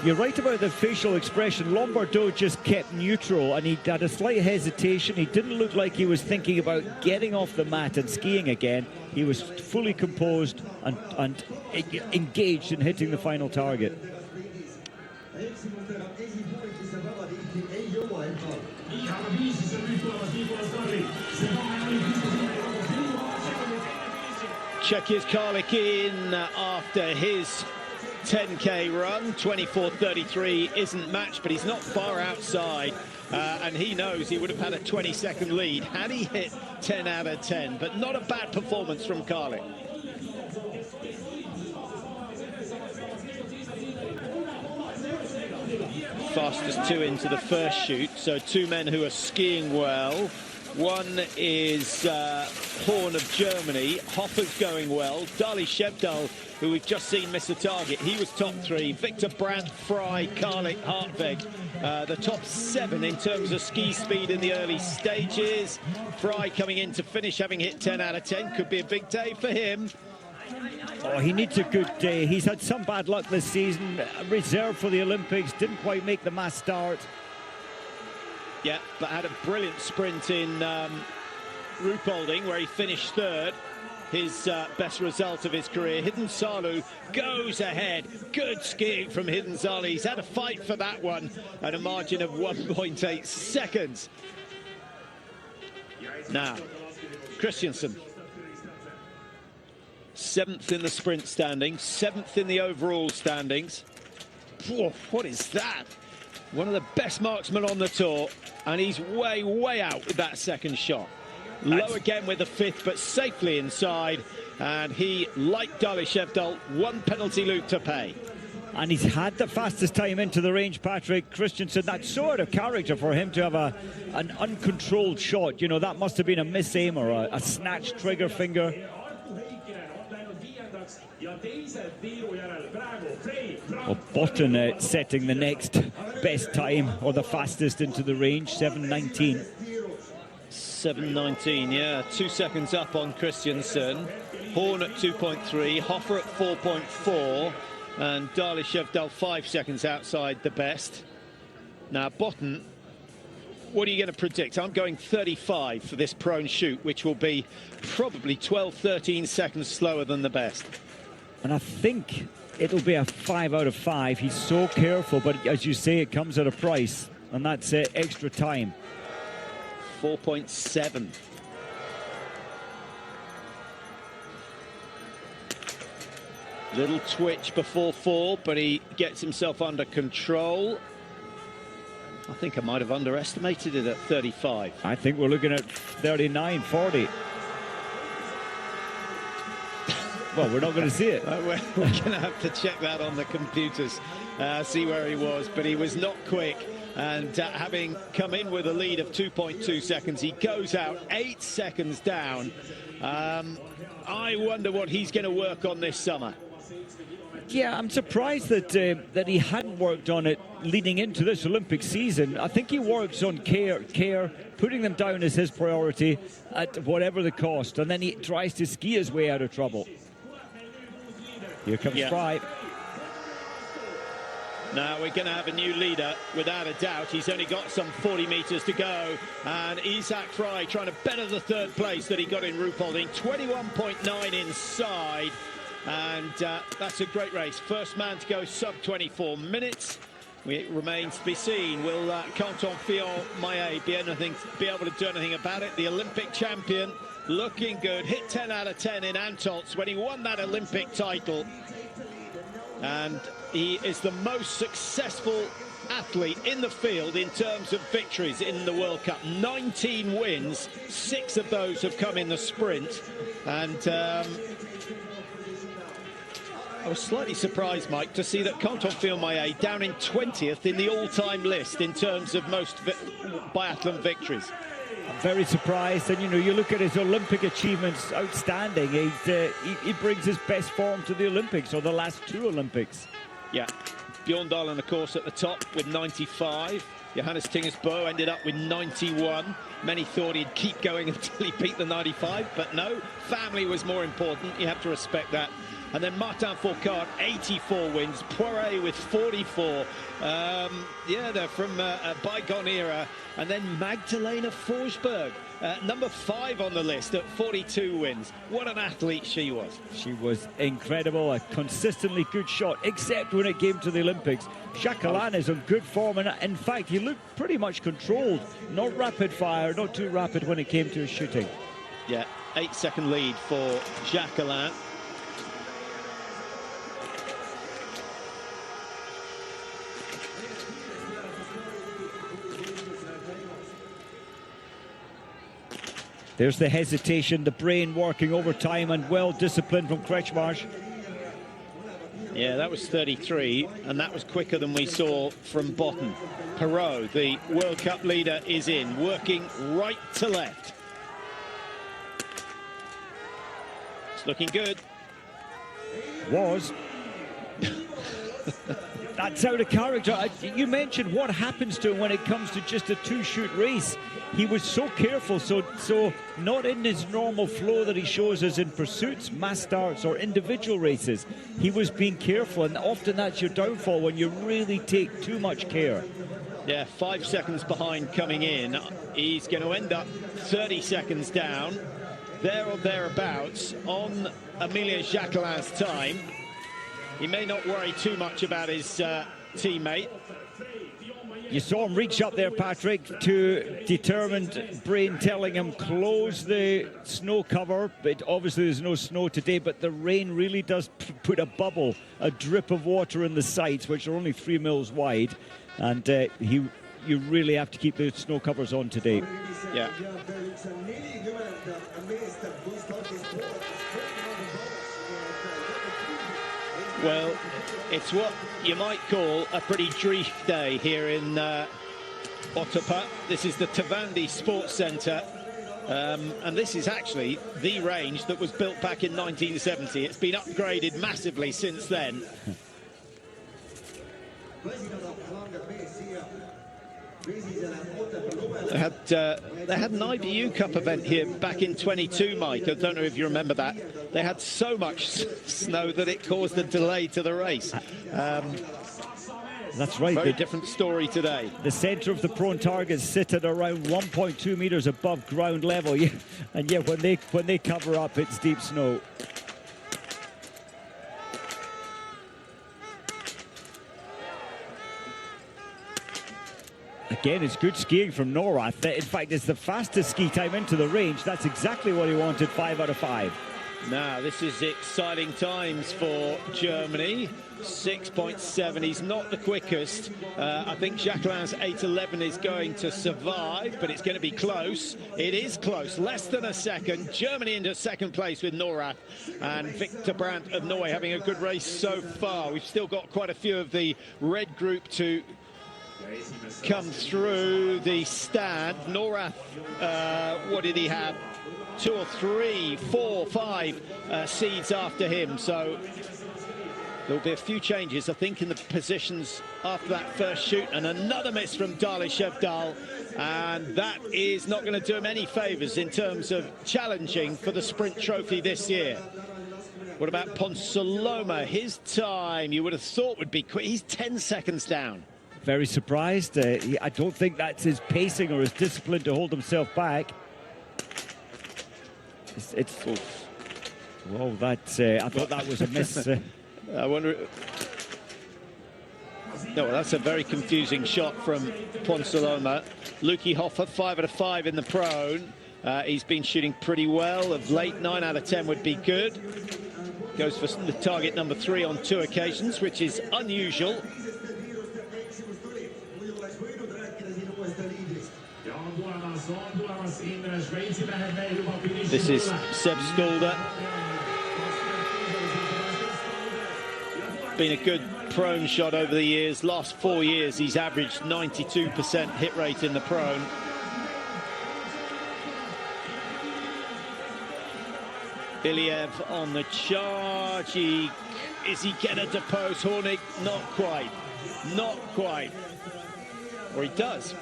You're right about the facial expression. Lombardo just kept neutral, and he had a slight hesitation. He didn't look like he was thinking about getting off the mat and skiing again. He was fully composed and engaged in hitting the final target. Czechia's Karlik in after his 10k run. 24:33 isn't matched, but he's not far outside, and he knows he would have had a 20-second lead had he hit 10 out of 10, but not a bad performance from Karlik. Fastest 2 into the first shoot, so 2 men who are skiing well. One is Horn of Germany. Hoffer's going well. Dali Shevdal, who we've just seen miss a target, he was top 3. Victor Brandt, Fry, Karlik, Hartweg, the top 7 in terms of ski speed in the early stages. Fry coming in to finish, having hit 10 out of 10. Could be a big day for him. Oh, he needs a good day. He's had some bad luck this season. Reserved for the Olympics, didn't quite make the mass start. Yeah, but had a brilliant sprint in Ruhpolding, where he finished 3rd. His best result of his career. Hidden Salu goes ahead. Good skiing from Hidden Salu. He's had a fight for that one at a margin of 1.8 seconds. Now, Christiansen. 7th in the sprint standings, 7th in the overall standings. Whoa, what is that? One of the best marksmen on the tour, and he's way, way out with that second shot. Low again with the 5th, but safely inside. And he, like Dali Shevdal, 1 penalty loop to pay. And he's had the fastest time into the range, Patrick. Christiansen, that's sort of character for him to have an uncontrolled shot. You know, that must have been a miss-aim or a snatched trigger finger. Well, Botten setting the next best time, or the fastest into the range, 7:19. 7:19, yeah, 2 seconds up on Christiansen. Horn at 2.3, Hoffer at 4.4, and Dali Shevdal 5 seconds outside the best. Now, Botten, what are you going to predict? I'm going 35 for this prone shoot, which will be probably 12, 13 seconds slower than the best. And I think it'll be a 5 out of 5. He's so careful, but as you say, it comes at a price, and that's extra time. 4.7. Little twitch before 4, but he gets himself under control. I think I might have underestimated it at 35. I think we're looking at 39, 40. Well, we're not going to see it. We're going to have to check that on the computers, see where he was. But he was not quick. And having come in with a lead of 2.2 seconds, he goes out 8 seconds down. I wonder what he's going to work on this summer. Yeah, I'm surprised that he hadn't worked on it leading into this Olympic season. I think he works on care, putting them down as his priority at whatever the cost, and then he tries to ski his way out of trouble. Here comes Fry. Now we're going to have a new leader, without a doubt. He's only got some 40 metres to go. And Isaac Fry trying to better the 3rd place that he got in Ruhpolding. 21.9 inside. And that's a great race. First man to go sub 24 minutes. It remains to be seen. Will Kontiolahti be able to do anything about it? The Olympic champion looking good. Hit 10 out of 10 in Antolz when he won that Olympic title. And he is the most successful athlete in the field in terms of victories in the World Cup. 19 wins, 6 of those have come in the sprint. And I was slightly surprised, Mike, to see that Kontiolahti down in 20th in the all-time list in terms of most biathlon victories. I'm very surprised, and you know, you look at his Olympic achievements, outstanding. He brings his best form to the Olympics, or the last 2 Olympics. Yeah, Bjorndalen, of course, at the top with 95. Johannes Tingersbo ended up with 91. Many thought he'd keep going until he beat the 95, but no, family was more important. You have to respect that. And then Martin Fourcade, 84 wins. Poiret with 44. Yeah, they're from a bygone era. And then Magdalena Forsberg, number 5 on the list at 42 wins. What an athlete she was. She was incredible, a consistently good shot, except when it came to the Olympics. Jacquelin is on good form, and in fact, he looked pretty much controlled. Not rapid fire, not too rapid when it came to his shooting. Yeah, 8-second lead for Jacquelin. There's the hesitation, the brain working overtime, and well disciplined from Kretschmarsh. Yeah, that was 33, and that was quicker than we saw from Botten. Perot, the World Cup leader, is in, working right to left. It's looking good. Was. That's out of character. You mentioned what happens to him when it comes to just a two-shoot race. He was so careful, so not in his normal flow that he shows us in pursuits, mass starts, or individual races. He was being careful, and often that's your downfall when you really take too much care. Yeah, 5 seconds behind coming in. He's going to end up 30 seconds down, there or thereabouts, on Emilien Jacquelin's time. He may not worry too much about his teammate. You saw him reach up there, Patrick, to determined brain telling him close the snow cover. But obviously there's no snow today, but the rain really does put a bubble, a drip of water in the sights, which are only 3 mils wide. And you really have to keep the snow covers on today. Yeah. Well, it's what you might call a pretty dreif day here in Otepää. This is the Tehvandi Sports Centre, and this is actually the range that was built back in 1970. It's been upgraded massively since then. They had an IBU Cup event here back in 22, Mike. I don't know if you remember that. They had so much snow that it caused a delay to the race. That's right. Very different story today. The centre of the prone targets sit at around 1.2 metres above ground level. Yeah, and yet when they cover up, it's deep snow. Again, it's good skiing from Norway. In fact, it's the fastest ski time into the range. That's exactly what he wanted, 5 out of 5. Now, this is exciting times for Germany. 6.7, he's not the quickest. I think Jacquelin's 8.11 is going to survive, but it's going to be close. It is close, less than a second. Germany into second place with Norway, and Victor Brandt of Norway having a good race so far. We've still got quite a few of the red group to come through the stand. Norath, what did he have? 2 or 3, 4, 5 seeds after him. So there'll be a few changes, I think, in the positions after that first shoot. And another miss from Dale Shevdal. And that is not going to do him any favours in terms of challenging for the sprint trophy this year. What about Ponsaloma? His time, you would have thought, would be quick. He's 10 seconds down. Very surprised. I don't think that's his pacing or his discipline to hold himself back. Whoa, that's. I thought that was a miss. I wonder. No, well, that's a very confusing shot from Ponsaloma. Luki Hoffa, 5 out of 5 in the prone. He's been shooting pretty well. Of late, 9 out of 10 would be good. Goes for the target number 3 on 2 occasions, which is unusual. This is Seb Sturla. Been a good prone shot over the years. Last 4 years, he's averaged 92% hit rate in the prone. Iliev on the charge. Is he going to depose Hornig? Not quite. Not quite. Or he does.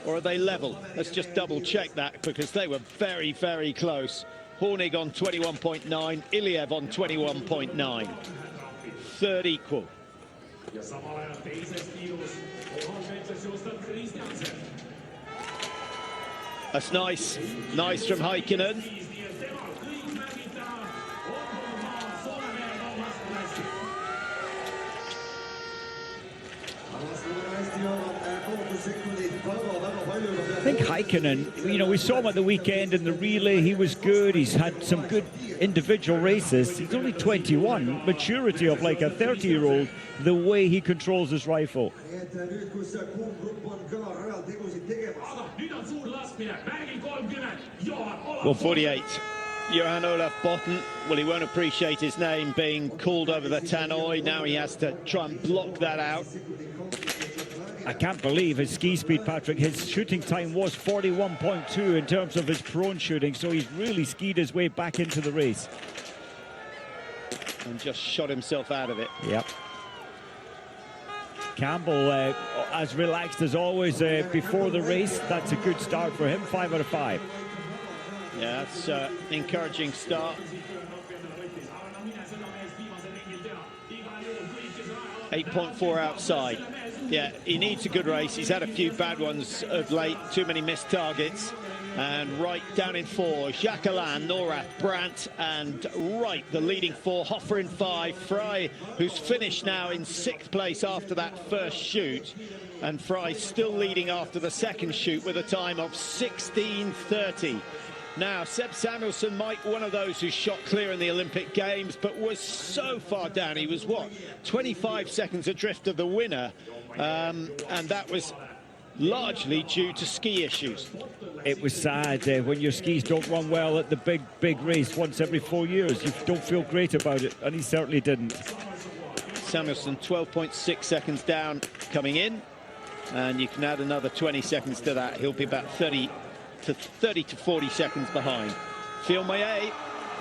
Or are they level? Let's just double check that, because they were very, very close. Hornig on 21.9, Iliev on 21.9. Third equal. That's nice. Nice from Heikkinen. I think Heikkinen, you know, we saw him at the weekend in the relay. He was good. He's had some good individual races. He's only 21. Maturity of like a 30-year-old, the way he controls his rifle. Well, 48. Johan Olaf Botten, well, he won't appreciate his name being called over the tannoy. Now he has to try and block that out. I can't believe his ski speed, Patrick. His shooting time was 41.2 in terms of his prone shooting, so he's really skied his way back into the race. And just shot himself out of it. Yep. Campbell, as relaxed as always before the race. That's a good start for him, 5 out of 5. Yeah, that's an encouraging start. 8.4 outside. Yeah, he needs a good race. He's had a few bad ones of late, too many missed targets. And right down in 4, Jacquelin, Norath, Brandt, and Wright, the leading 4. Hoffer in 5, Fry, who's finished now in 6th place after that first shoot. And Fry still leading after the second shoot with a time of 16:30. Now, Seb Samuelsson might one of those who shot clear in the Olympic Games, but was so far down. He was, what, 25 seconds adrift of the winner. And that was largely due to ski issues. It was sad when your skis don't run well at the big race once every 4 years. You don't feel great about it, and he certainly didn't. Samuelsson 12.6 seconds down coming in, and you can add another 20 seconds to that. He'll be about 30 to 40 seconds behind. Filmaye,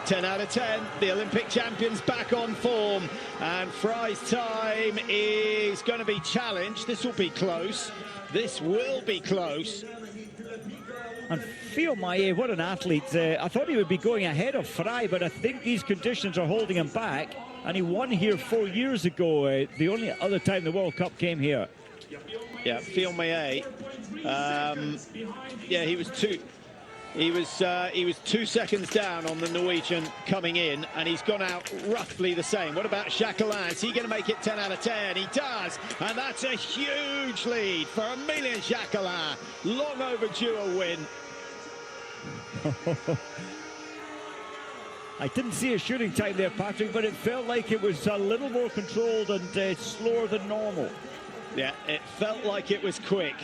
10 out of 10. The Olympic champions back on form, and Fry's time is going to be challenged. This will be close. This will be close. And Filmaye, what an athlete. I thought he would be going ahead of Fry, but I think these conditions are holding him back. And he won here 4 years ago, the only other time the World Cup came here. Yeah, Filmaye. Yeah, he was 2 seconds down on the Norwegian coming in, and he's gone out roughly the same. What about Jacquelin? Is he going to make it 10 out of 10? He does, and that's a huge lead for Emilien Jacquelin. Long overdue a win. I didn't see a shooting time there, Patrick, but it felt like it was a little more controlled and slower than normal. Yeah, it felt like it was quick.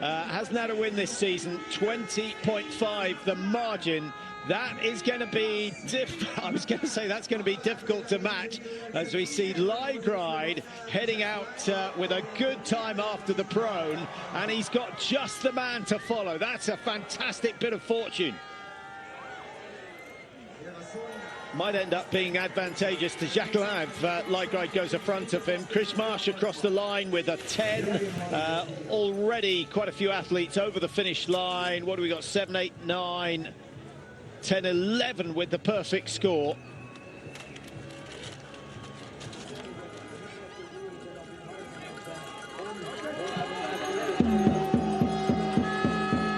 Hasn't had a win this season. 20.5 the margin. That is going to be I was going to say that's going to be difficult to match, as we see Laegreid heading out with a good time after the prone, and he's got just the man to follow. That's a fantastic bit of fortune. Might end up being advantageous to Jacquelin if Laegreid goes in front of him. Chris Marsh across the line with a 10. Already quite a few athletes over the finish line. What do we got? 7, 8, 9, 10, 11 with the perfect score.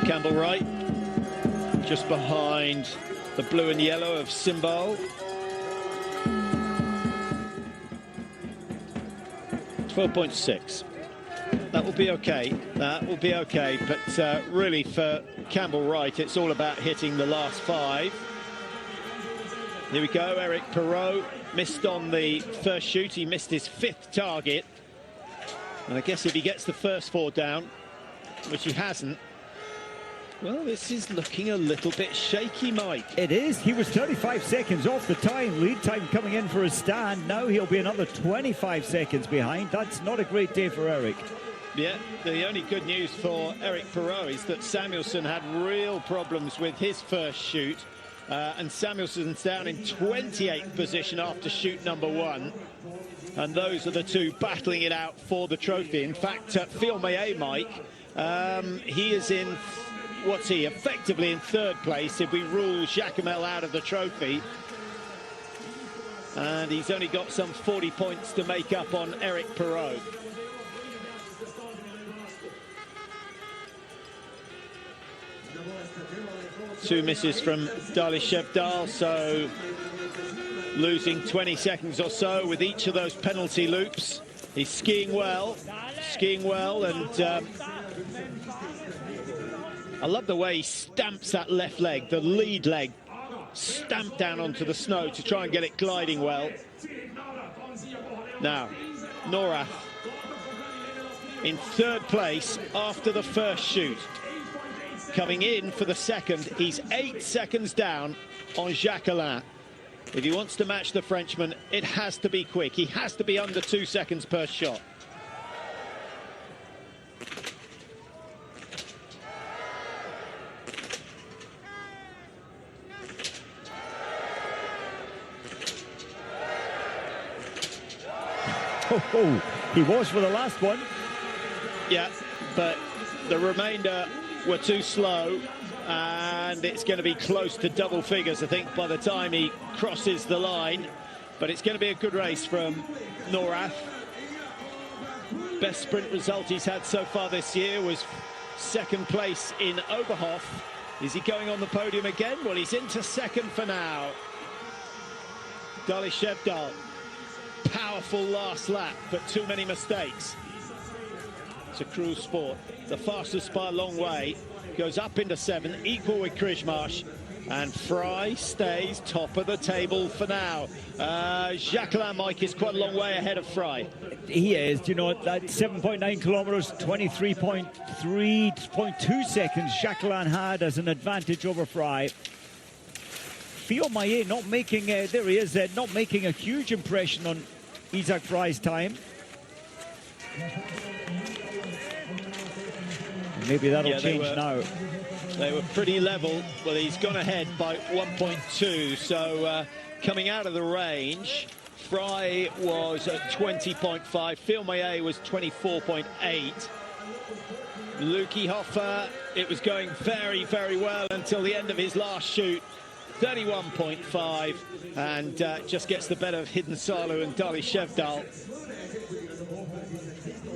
Campbell Wright just behind the blue and yellow of Simbal. 12.6. That will be okay. That will be okay. But really, for Campbell Wright, it's all about hitting the last 5. Here we go. Eric Perrault missed on the first shoot. He missed his 5th target. And I guess if he gets the first 4 down, which he hasn't, well, this is looking a little bit shaky, Mike. It is. He was 35 seconds off the time. Lead time coming in for a stand. Now he'll be another 25 seconds behind. That's not a great day for Eric. Yeah, the only good news for Eric Perrault is that Samuelsson had real problems with his first shoot. And Samuelsson's down in 28th position after shoot number 1. And those are the two battling it out for the trophy. In fact, Filmaye, Mike, he is in... What's he? Effectively in 3rd place if we rule Jacquemel out of the trophy. And he's only got some 40 points to make up on Eric Perrault. Two misses from Dali Shevdal, so losing 20 seconds or so with each of those penalty loops. He's skiing well, and I love the way he stamps that left leg, the lead leg, stamped down onto the snow to try and get it gliding well. Now, Norath in 3rd place after the first shoot. coming in for the second. He's 8 seconds down on Jacquelin. If he wants to match the Frenchman, it has to be quick. He has to be under 2 seconds per shot. Oh, he was for the last one. Yeah, but the remainder were too slow, and it's going to be close to double figures, I think, by the time he crosses the line. But it's going to be a good race from Norath. Best sprint result he's had so far this year was second place in Oberhof. Is he going on the podium again? Well, he's into second for now. Dali Shevdal. Powerful last lap, but too many mistakes. It's a cruel sport. The fastest by a long way goes up into 7, equal with Krishmarsh, and Fry stays top of the table for now. Jacquelin, Mike, is quite a long way ahead of Fry. He is, you know, that 7.9 kilometers, 23.2 seconds Jacquelin had as an advantage over Fry. Fiomaye not making, there he is, not making a huge impression on Isaac Fry's time. Maybe that'll change now. They were pretty level. Well, he's gone ahead by 1.2, so coming out of the range, Fry was at 20.5, Fiomaye was 24.8. Luki Hoffer, it was going very, very well until the end of his last shoot. 31.5, and just gets the better of Hidden Salu and Dali Shevdal.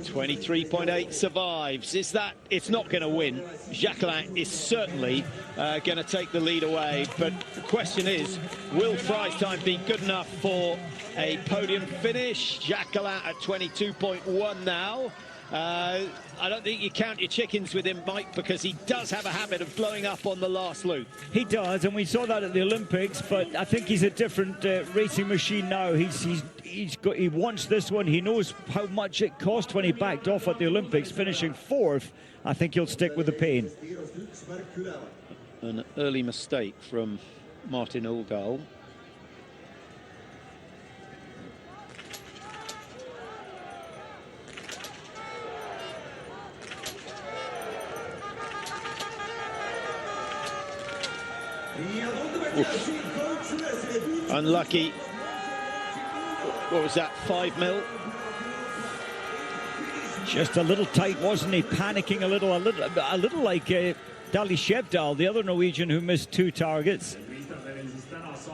23.8 survives. Is that? It's not going to win. Jacquelin is certainly going to take the lead away, but the question is, will Fry's time be good enough for a podium finish? Jacquelin at 22.1 now. I don't think you count your chickens with him, Mike, because he does have a habit of blowing up on the last loop. He does, and we saw that at the Olympics, but I think he's a different racing machine now. He wants this one. He knows how much it cost when he backed off at the Olympics, finishing 4th. I think he'll stick with the pain. An early mistake from Martin Uldal. Oof. Unlucky. What was that, 5 mil? Just a little tight, wasn't he? Panicking a little like Dali Shevdal, the other Norwegian who missed 2 targets.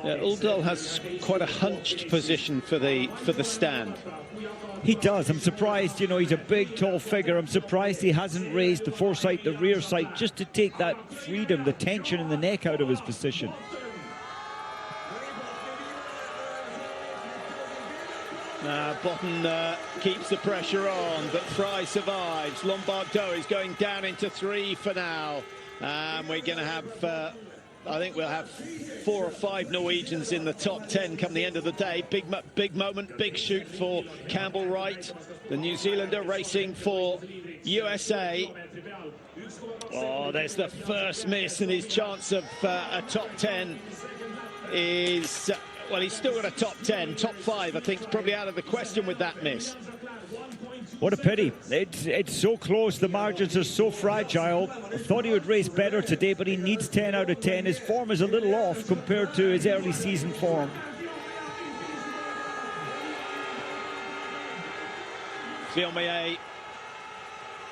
Yeah, Uldal has quite a hunched position for the stand. He does. I'm surprised, you know, he's a big, tall figure. I'm surprised he hasn't raised the foresight, the rear sight, just to take that freedom, the tension in the neck out of his position. Botten keeps the pressure on, but Fry survives. Lombardo is going down into 3 for now. We're going to have, I think we'll have 4 or 5 Norwegians in the top 10 come the end of the day. Big moment, big shoot for Campbell Wright, the New Zealander racing for USA. Oh, there's the first miss, and his chance of a top 10 is... well, he's still got a top 10, top 5, I think, is probably out of the question with that miss. What a pity. It's so close. The margins are so fragile. I thought he would race better today, but he needs 10 out of 10. His form is a little off compared to his early season form. Fiomaye,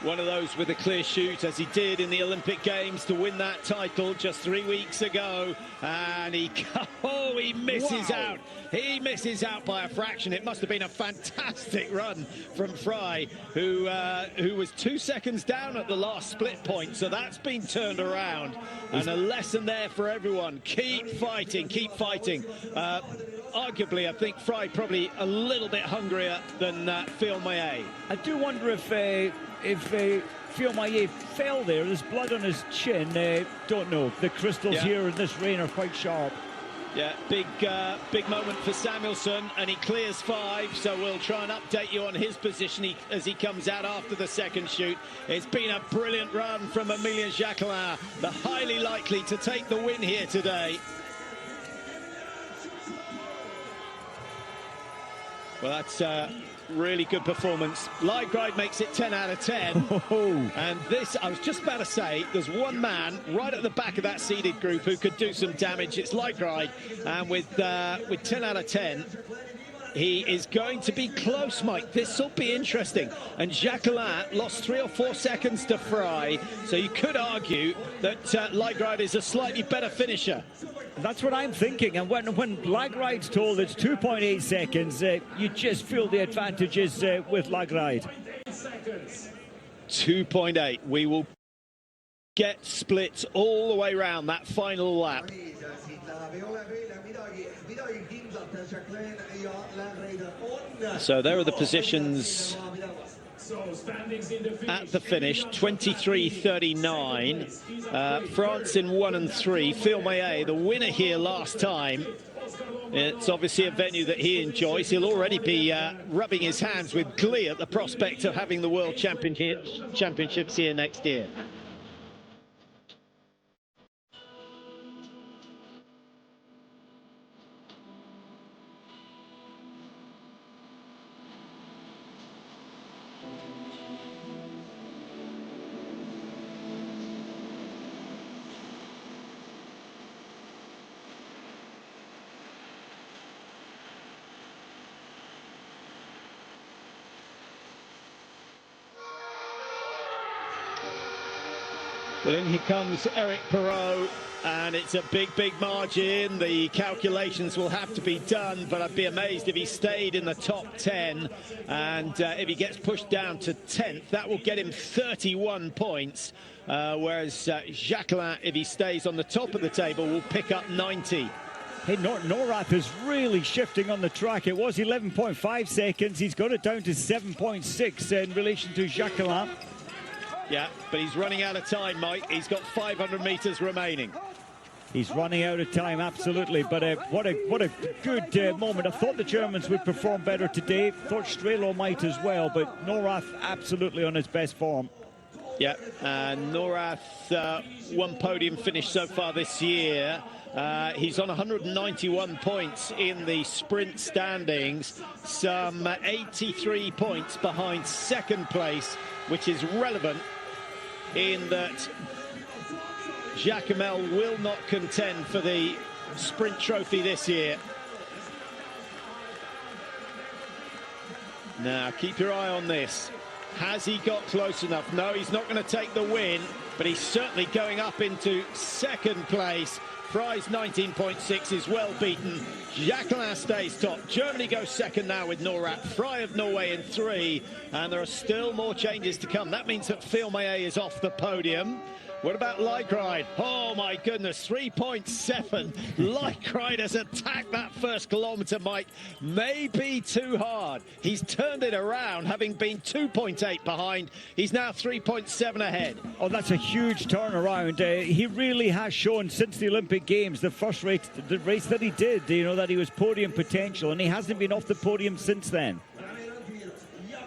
one of those with a clear shoot, as he did in the Olympic Games to win that title just 3 weeks ago, and he misses out. He misses out by a fraction. It must have been a fantastic run from Fry, who was 2 seconds down at the last split point, so that's been turned around, and a lesson there for everyone. Keep fighting, keep fighting. Arguably, I think Fry probably a little bit hungrier than Fiomaye. I do wonder if Fiomaye fell there. There's blood on his chin. Don't know. The crystals here in this rain are quite sharp. Yeah, big moment for Samuelsson, and he clears 5, so we'll try and update you on his position as he comes out after the second shoot. It's been a brilliant run from Emilien Jacquelin, the highly likely to take the win here today. Well, that's a really good performance. Laegreid makes it 10 out of 10. And this, I was just about to say, there's one man right at the back of that seeded group who could do some damage. It's Laegreid. And with 10 out of 10, he is going to be close, Mike. This will be interesting. And Jacquelin lost 3 or 4 seconds to Fry. So you could argue that Laegreid is a slightly better finisher. That's what I'm thinking. And when Laegreid's told it's 2.8 seconds, you just feel the advantages with Laegreid. 2.8. We will get splits all the way around that final lap. So there are the positions at the finish. 23.39. France in 1 and 3. Phil Maillet, the winner here last time. It's obviously a venue that he enjoys. He'll already be rubbing his hands with glee at the prospect of having the World Championships here next year. Well, in here comes Eric Perrault, and it's a big margin. The calculations will have to be done, but I'd be amazed if he stayed in the top 10. And if he gets pushed down to 10th, that will get him 31 points. Whereas Jacquelin, if he stays on the top of the table, will pick up 90. Hey, Norath is really shifting on the track. It was 11.5 seconds. He's got it down to 7.6 in relation to Jacquelin. Yeah, but he's running out of time, Mike. He's got 500 meters remaining. He's running out of time, absolutely. But what a good moment. I thought the Germans would perform better today. Thought Sturla might as well, but Norath absolutely on his best form. Yeah, and Norath, one podium finish so far this year. He's on 191 points in the sprint standings, some 83 points behind second place, which is relevant in that Jacquelin will not contend for the sprint trophy this year. Now, keep your eye on this. Has he got close enough? No, he's not going to take the win, but he's certainly going up into second place. Fry's 19.6 is well beaten. Jacquelin stays top. Germany goes second now with Norath. Fry of Norway in 3. And there are still more changes to come. That means that Phil Maillet is off the podium. What about Laegreid? Oh, my goodness, 3.7. Laegreid has attacked that first kilometre, Mike. Maybe too hard. He's turned it around, having been 2.8 behind. He's now 3.7 ahead. Oh, that's a huge turnaround. He really has shown since the Olympic Games, the first race, the race that he did, you know, that he was podium potential, and he hasn't been off the podium since then.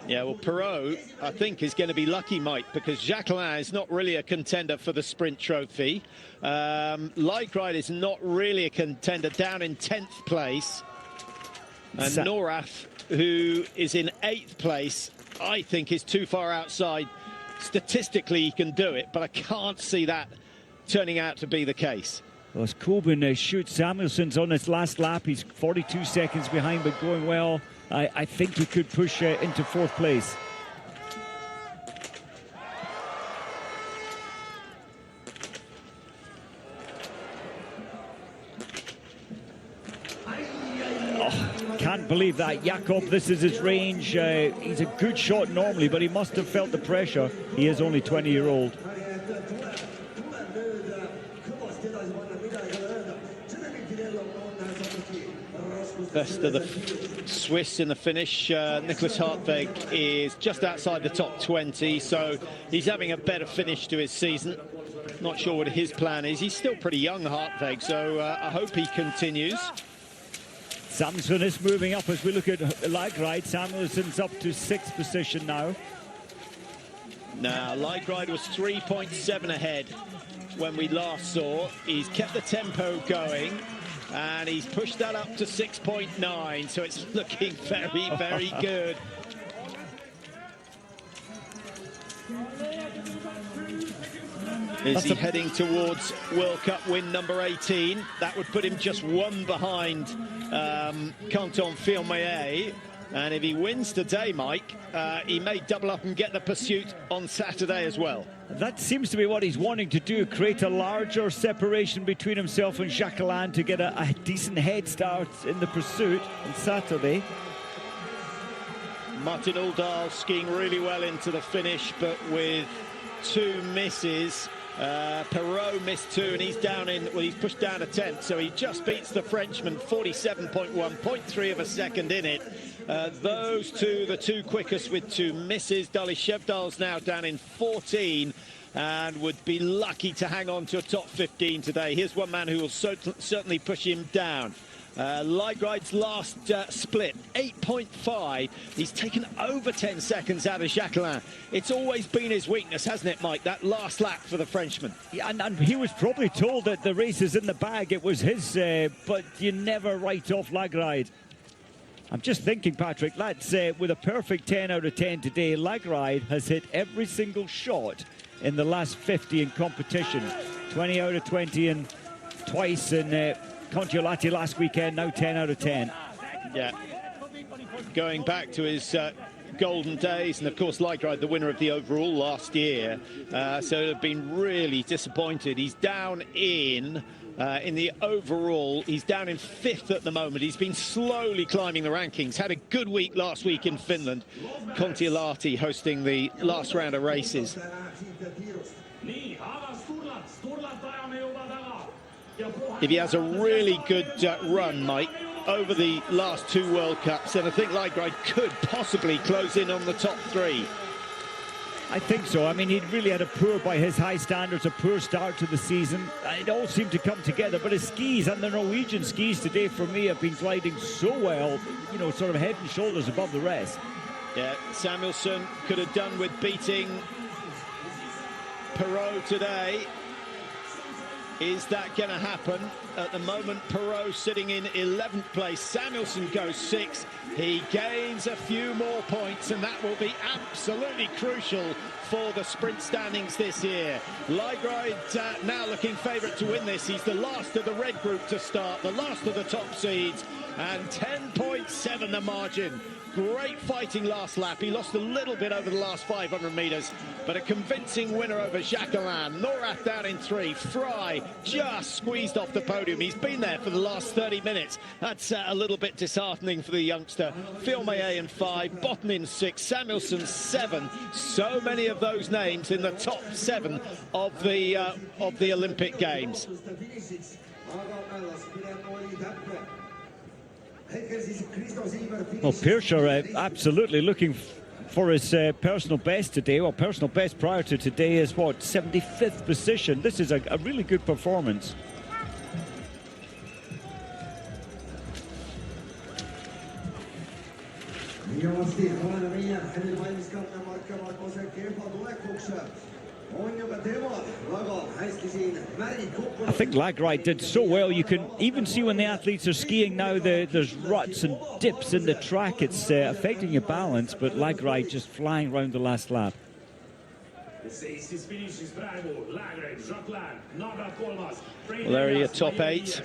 Yeah, well, Perrault, I think, is going to be lucky, Mike, because Jacquelin is not really a contender for the sprint trophy. Laegreid is not really a contender, down in 10th place. And Norath, who is in 8th place, I think is too far outside. Statistically, he can do it, but I can't see that turning out to be the case. Well, as Coben shoots, Samuelsson's on his last lap. He's 42 seconds behind, but going well. I think he could push into 4th place. Oh, can't believe that. Jakob, this is his range. He's a good shot normally, but he must have felt the pressure. He is only 20-year-old. Best of the Swiss in the finish. Nicholas Hartweg is just outside the top 20, so he's having a better finish to his season. Not sure what his plan is. He's still pretty young, Hartveg, so I hope he continues. Samuelsson is moving up as we look at Laegreid. Samuelsson's up to 6th position now. Now, Laegreid was 3.7 ahead when we last saw. He's kept the tempo going, and he's pushed that up to 6.9, so it's looking very, very good. Is he heading towards World Cup win number 18? That would put him just one behind Kontiolahti. And if he wins today, Mike, he may double up and get the pursuit on Saturday as well. That seems to be what he's wanting to do, create a larger separation between himself and Jacquelin to get a decent head start in the pursuit on Saturday. Martin Uldal skiing really well into the finish, but with 2 misses. Perot missed 2, and he's down in, well, he's pushed down to 10th, so he just beats the Frenchman, 47.1, 0.3 of a second in it. Those two, the 2 quickest with 2 misses. Dali Shevdal's now down in 14 and would be lucky to hang on to a top 15 today. Here's one man who will certainly push him down. Laegreid's last split, 8.5. He's taken over 10 seconds out of Jacquelin. It's always been his weakness, hasn't it, Mike? That last lap for the Frenchman. Yeah, and he was probably told that the race is in the bag. It was his, but you never write off Laegreid. I'm just thinking, Patrick, that's with a perfect 10 out of 10 today. Laegreid has hit every single shot in the last 50 in competition. 20 out of 20 and twice in Kontiolahti last weekend, now 10 out of 10. Yeah, going back to his golden days, and of course Laegreid, the winner of the overall last year, so they've been really disappointed. He's down in the overall, he's down in 5th at the moment. He's been slowly climbing the rankings. Had a good week last week in Finland. Kontiolahti hosting the last round of races. If he has a really good run, Mike, over the last 2 World Cups, then I think Laegreid could possibly close in on the top 3. I think so. I mean, he really had a poor, by his high standards, a poor start to the season. It all seemed to come together, but his skis and the Norwegian skis today, for me, have been gliding so well, you know, sort of head and shoulders above the rest. Yeah, Samuelsson could have done with beating Perot today. Is that going to happen? At the moment, Perot sitting in 11th place. Samuelsson goes 6th. He gains a few more points, and that will be absolutely crucial for the sprint standings this year. Laegreid now looking favourite to win this. He's the last of the red group to start, the last of the top seeds, and 10.7 the margin. Great fighting last lap. He lost a little bit over the last 500 metres, but a convincing winner over Jacquelin. Norath down in 3. Fry just squeezed off the podium. He's been there for the last 30 minutes. That's a little bit disheartening for the youngster. Filmé in 5, Botten in 6, Samuelsson 7. So many of those names in the top 7 of the Olympic Games. Well, Pirscher absolutely looking for his personal best today. Well, personal best prior to today is what, 75th position. This is a really good performance. I think Laegreid did so well. You can even see when the athletes are skiing now, there's ruts and dips in the track. It's affecting your balance, but Laegreid just flying around the last lap. Well, there are your top 8.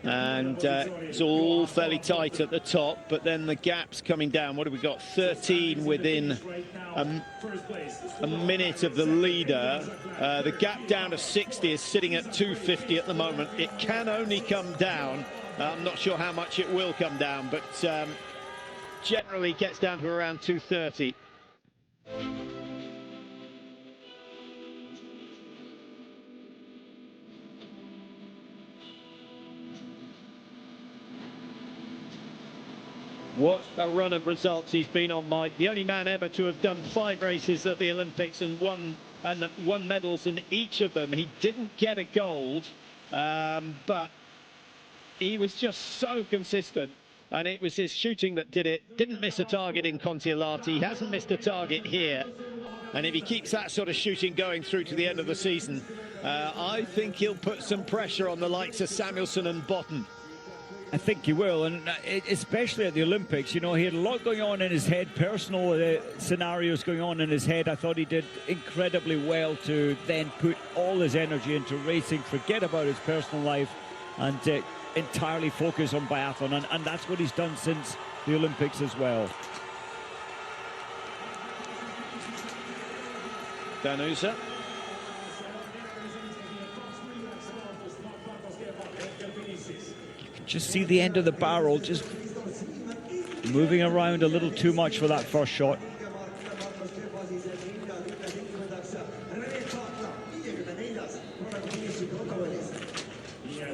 And it's all fairly tight at the top, but then the gap's coming down. What have we got? 13 within a minute of the leader. The gap down to 60 is sitting at 250 at the moment. It can only come down. I'm not sure how much it will come down, but generally gets down to around 230. What a run of results he's been on, Mike. The only man ever to have done 5 races at the Olympics and won and won medals in each of them. He didn't get a gold, but he was just so consistent. And it was his shooting that did it. Didn't miss a target in Kontiolahti. He hasn't missed a target here. And if he keeps that sort of shooting going through to the end of the season, I think he'll put some pressure on the likes of Samuelsson and Botten. I think he will, and especially at the Olympics. You know, he had a lot going on in his head, personal scenarios going on in his head. I thought he did incredibly well to then put all his energy into racing, forget about his personal life, and entirely focus on biathlon, and that's what he's done since the Olympics as well. Danusa. Just see the end of the barrel, just moving around a little too much for that first shot.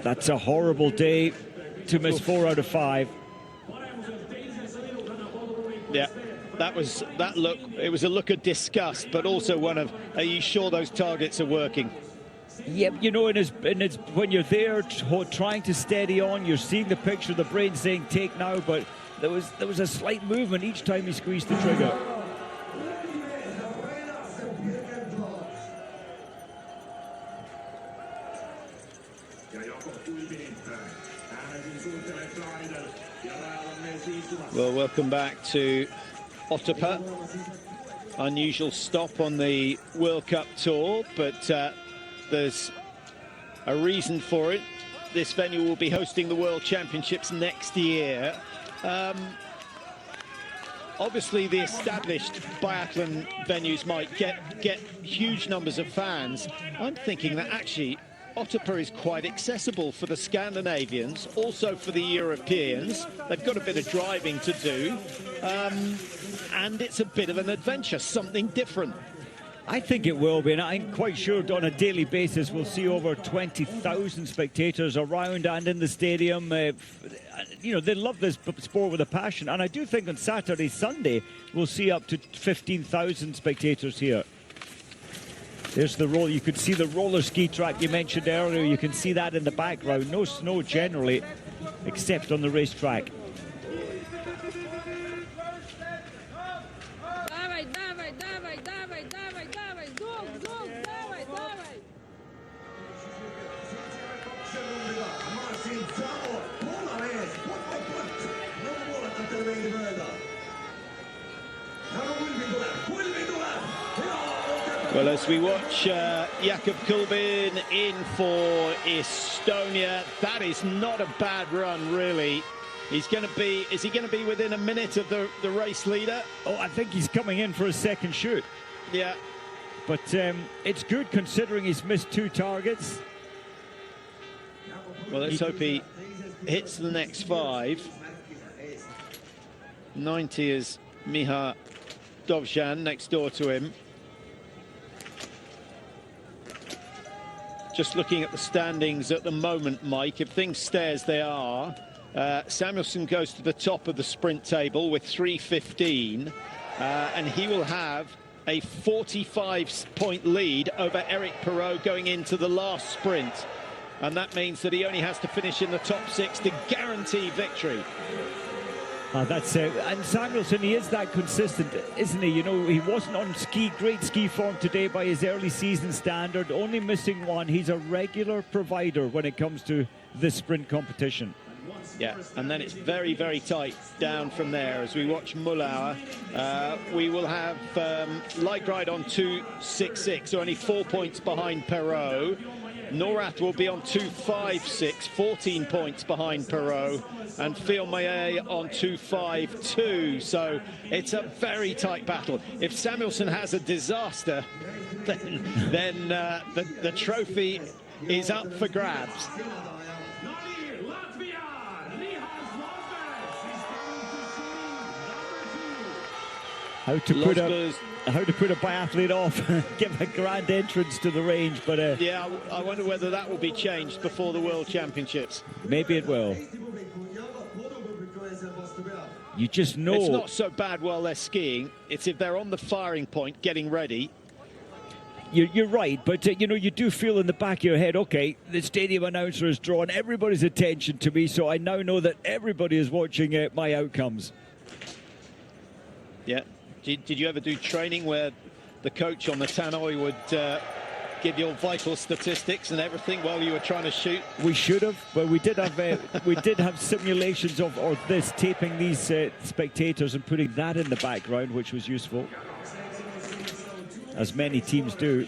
That's a horrible day to miss 4 out of 5. Yeah, that look. It was a look of disgust, but also one of, are you sure those targets are working? Yeah, you know, when you're there trying to steady on, you're seeing the picture, the brain saying take now, but there was a slight movement each time he squeezed the trigger. Well, welcome back to Otepää. Unusual stop on the World Cup tour, but there's a reason for it. This venue will be hosting the World Championships next year. Obviously, the established biathlon venues might get huge numbers of fans. I'm thinking that actually Otepää is quite accessible for the Scandinavians, also for the Europeans. They've got a bit of driving to do, and it's a bit of an adventure, something different. I think it will be, and I'm quite sure on a daily basis we'll see over 20,000 spectators around and in the stadium. You know, they love this sport with a passion, and I do think on Saturday, Sunday, we'll see up to 15,000 spectators here. There's the roll. You could see the roller ski track you mentioned earlier. You can see that in the background. No snow generally, except on the racetrack. Well, as we watch Jacquelin in for Estonia, that is not a bad run, really. He's going to be, is he going to be within a minute of the race leader? Oh, I think he's coming in for a second shoot. Yeah. But it's good considering he's missed 2 targets. Well, let's hope he hits the next 5. 90 is Miha Dovzhan next door to him. Just looking at the standings at the moment, Mike, if things stay as they are, Samuelsson goes to the top of the sprint table with 3:15, and he will have a 45-point lead over Eric Perrault going into the last sprint. And that means that he only has to finish in the top 6 to guarantee victory. That's it. And Samuelsson, he is that consistent, isn't he? You know, he wasn't on great ski form today by his early season standard, only missing 1. He's a regular provider when it comes to this sprint competition. Yeah, and then it's very, very tight down from there. As we watch Mullauer, we will have Laegreid on 2.66, only 4 points behind Perrault. Norat will be on 2.56, 14 points behind Perrault, and Fielmayer on 2.52. So it's a very tight battle. If Samuelsson has a disaster, then the trophy is up for grabs. How to put a biathlete off, give a grand entrance to the range, but yeah, I wonder whether that will be changed before the World Championships. Maybe it will. You just know it's not so bad while they're skiing. It's if they're on the firing point, getting ready. You're right, but you know, you do feel in the back of your head, okay, the stadium announcer has drawn everybody's attention to me, so I now know that everybody is watching my outcomes. Yeah. Did you ever do training where the coach on the tannoy would give your vital statistics and everything while you were trying to shoot? We should have, but we did have simulations of this, taping these spectators and putting that in the background, which was useful, as many teams do.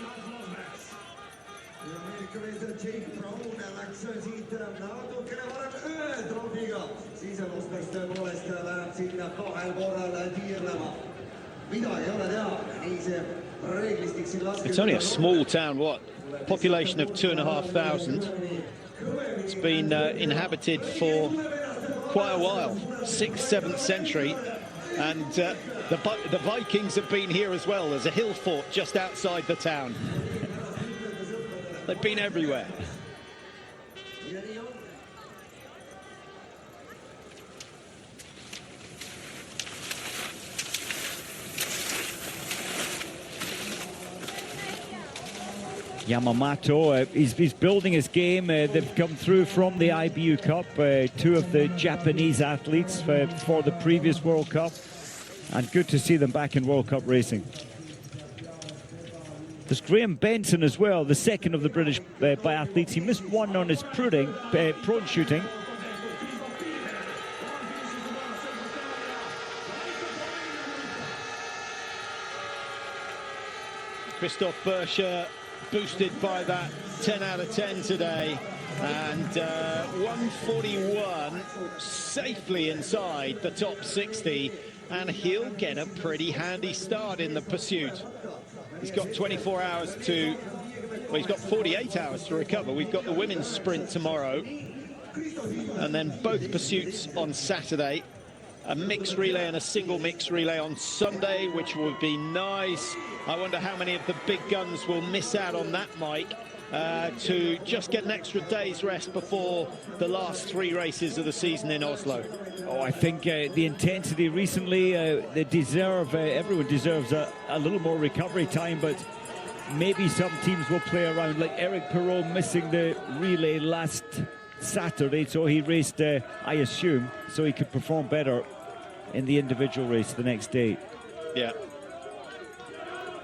It's only a small town, what? Population of 2,500. It's been inhabited for quite a while, 6th, 7th century. And the Vikings have been here as well. There's a hill fort just outside the town. They've been everywhere. Yamamoto, he's building his game. They've come through from the IBU Cup, two of the Japanese athletes for the previous World Cup, and good to see them back in World Cup racing. There's Graham Benson as well, the second of the British biathletes. He missed one on his prone shooting. Christoph Burscher boosted by that 10 out of 10 today, and 141 safely inside the top 60, and he'll get a pretty handy start in the pursuit. He's got 24 hours to, well, he's got 48 hours to recover. We've got the women's sprint tomorrow, and then both pursuits on Saturday, a mixed relay and a single mixed relay on Sunday, which would be nice. I wonder how many of the big guns will miss out on that, Mike, to just get an extra day's rest before the last 3 races of the season in Oslo. Oh, I think the intensity recently, they deserve, everyone deserves a little more recovery time, but maybe some teams will play around, like Eric Perrault missing the relay last Saturday, so he raced, I assume, so he could perform better in the individual race the next day. Yeah.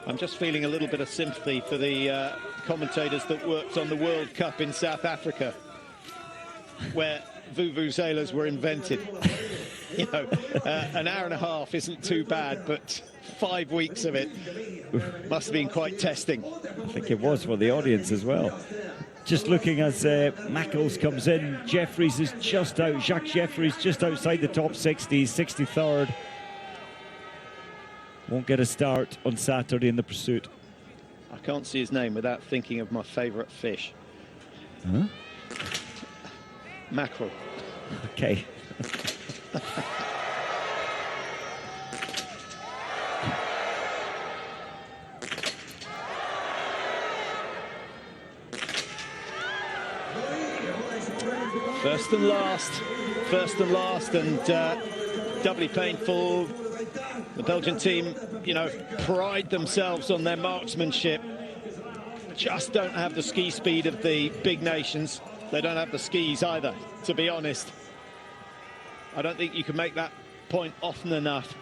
I'm just feeling a little bit of sympathy for the commentators that worked on the World Cup in South Africa, where vuvuzelas were invented. You know, an hour and a half isn't too bad, but 5 weeks of it must have been quite testing. I think it was for the audience as well. Just looking as Mackles comes in, Jeffries is just out. Jacques Jeffries just outside the top 60, 63rd. Won't get a start on Saturday in the pursuit. I can't see his name without thinking of my favourite fish. Huh? Mackerel. Okay. First and last, and doubly painful. The Belgian team, you know, pride themselves on their marksmanship. Just don't have the ski speed of the big nations. They don't have the skis either, to be honest. I don't think you can make that point often enough.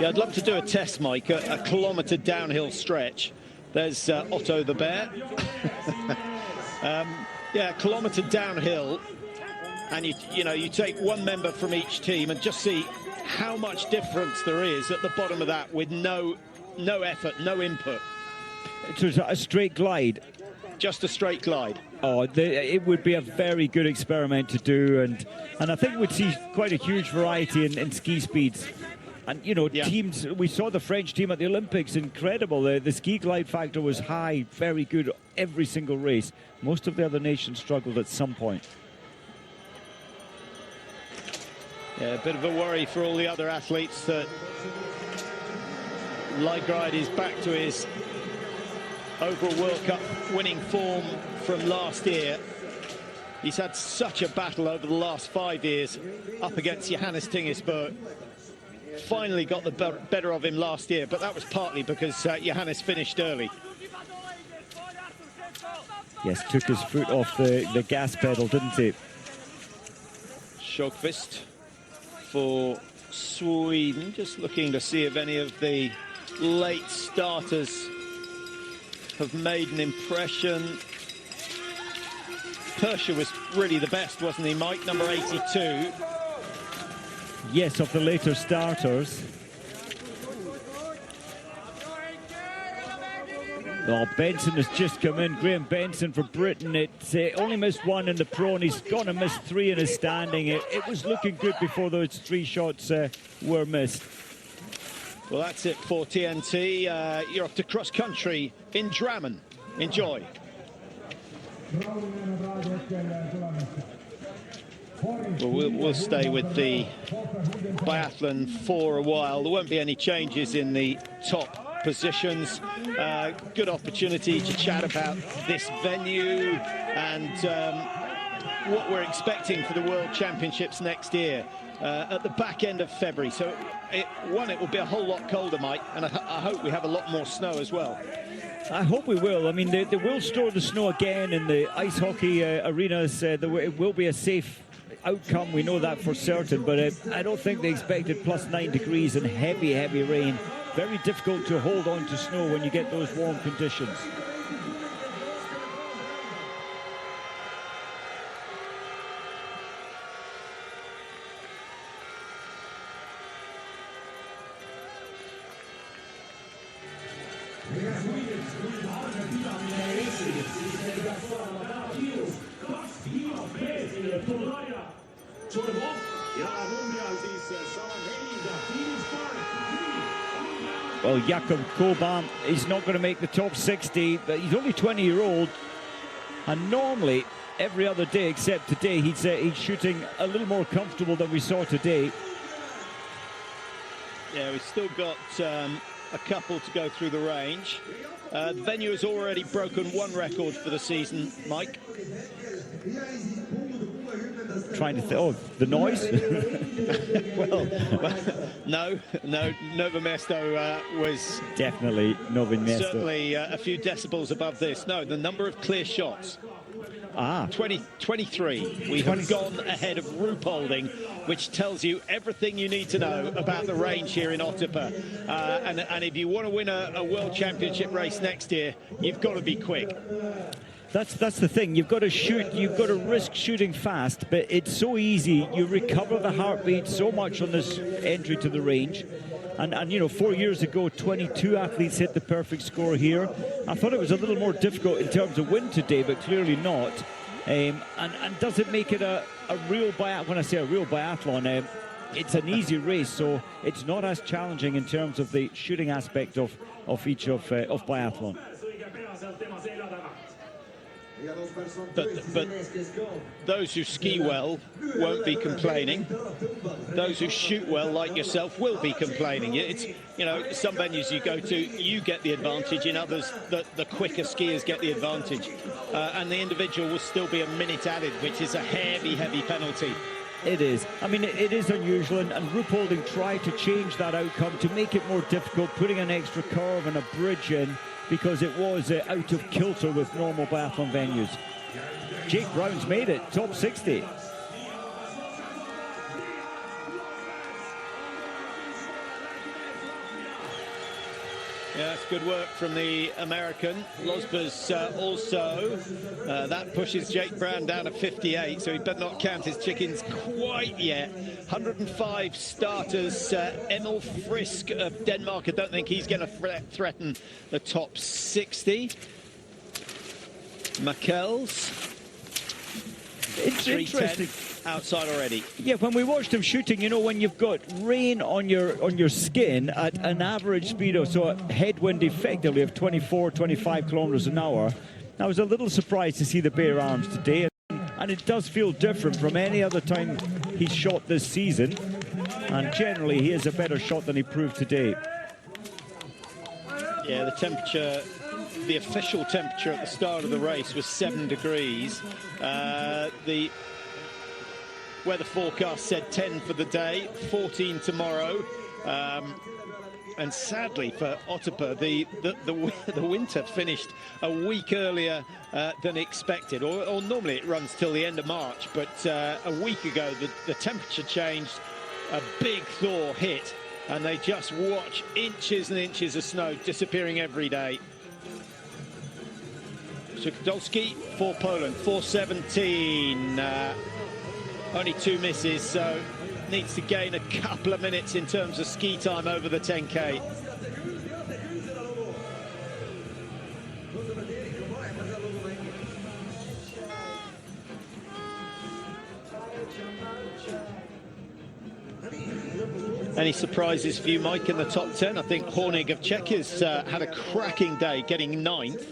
Yeah, I'd love to do a test, Mike, a kilometre downhill stretch. There's Otto the bear. Yeah, a kilometre downhill, and you take one member from each team and just see how much difference there is at the bottom of that with no effort, no input. So it's a straight glide. Just a straight glide. Oh, it would be a very good experiment to do, and I think we'd see quite a huge variety in ski speeds. And, you know, yeah. Teams, we saw the French team at the Olympics, incredible. The ski glide factor was high, very good every single race. Most of the other nations struggled at some point. Yeah, a bit of a worry for all the other athletes that Laegreid is back to his overall World Cup winning form from last year. He's had such a battle over the last 5 years up against Johannes Tingesberg. Finally got the better of him last year, but that was partly because Johannes finished early. Yes, took his foot off the gas pedal, didn't he? Sjöqvist for Sweden, just looking to see if any of the late starters have made an impression. Persha was really the best, wasn't he, Mike? Number 82. Yes, of the later starters. Oh, Benson has just come in. Graham Benson for Britain. It's only missed one in the pro, and he's going to miss 3 in his standing. It was looking good before those 3 shots were missed. Well, that's it for TNT. You're off to cross country in Drammen. Enjoy. Well, we'll stay with the biathlon for a while. There won't be any changes in the top positions. Good opportunity to chat about this venue and what we're expecting for the World Championships next year at the back end of February. So it will be a whole lot colder, Mike, and I hope we have a lot more snow as well. I hope we will. I mean, they will store the snow again in the ice hockey arenas. It will be a safe outcome, we know that for certain, but I don't think they expected +9 degrees and heavy rain. Very difficult to hold on to snow when you get those warm conditions. Well, Jakob Koban, he's not going to make the top 60, but he's only 20-year-old, and normally every other day except today he's shooting a little more comfortable than we saw today. Yeah, we've still got a couple to go through the range. The venue has already broken one record for the season, Mike. Trying to oh, the noise? well, no, Novo Mesto was definitely Novo Mesto. Certainly a few decibels above this. No, the number of clear shots. 23. We have gone ahead of Ruhpolding, which tells you everything you need to know about the range here in Otepää. And if you want to win a World Championship race next year, you've got to be quick. That's the thing. You've got to shoot. You've got to risk shooting fast, but it's so easy. You recover the heartbeat so much on this entry to the range. And you know, 4 years ago, 22 athletes hit the perfect score here. I thought it was a little more difficult in terms of wind today, but clearly not. And does it make it a real biathlon? When I say a real biathlon, it's an easy race, so it's not as challenging in terms of the shooting aspect of each of biathlon. But those who ski well won't be complaining. Those who shoot well, like yourself, will be complaining. It's, you know, some venues you go to, you get the advantage. In others, the quicker skiers get the advantage. And the individual will still be a minute added, which is a heavy penalty. It is. I mean, it is unusual, and Ruhpolding tried to change that outcome to make it more difficult, putting an extra curve and a bridge in, because it was out of kilter with normal biathlon venues. Jake Brown's made it, top 60. Yeah, that's good work from the American. Losber's also. That pushes Jake Brown down to 58, so he better not count his chickens quite yet. 105 starters. Emil Frisk of Denmark, I don't think he's going to threaten the top 60. Mackels. It's interesting. Outside already. Yeah, when we watched him shooting, you know, when you've got rain on your skin at an average speed of, so a headwind effectively of 24, 25 kilometers an hour, I was a little surprised to see the bare arms today, and it does feel different from any other time he's shot this season, and generally he is a better shot than he proved today. Yeah, the temperature the official temperature at the start of the race was 7 degrees. The weather forecast said 10 for the day, 14 tomorrow. And sadly for Otepää, the winter finished a week earlier than expected, or normally it runs till the end of March, but a week ago the temperature changed, a big thaw hit, and they just watch inches and inches of snow disappearing every day. Szydolski for Poland, 4:17, only 2 misses, so needs to gain a couple of minutes in terms of ski time over the 10K. Any surprises for you, Mike, in the top 10? I think Hornig of Czechia's had a cracking day, getting 9th.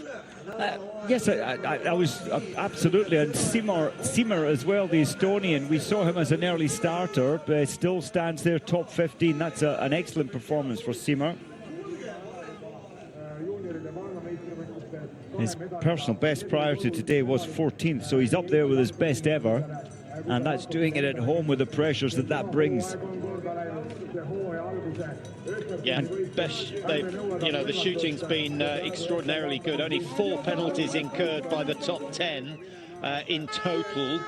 Yes, I was absolutely, and Siemer as well, the Estonian. We saw him as an early starter, but still stands there top 15. That's an excellent performance for Siemer. His personal best prior to today was 14th, so he's up there with his best ever, and that's doing it at home with the pressures that brings. Yeah, the shooting's been extraordinarily good. Only 4 penalties incurred by the top 10 in total.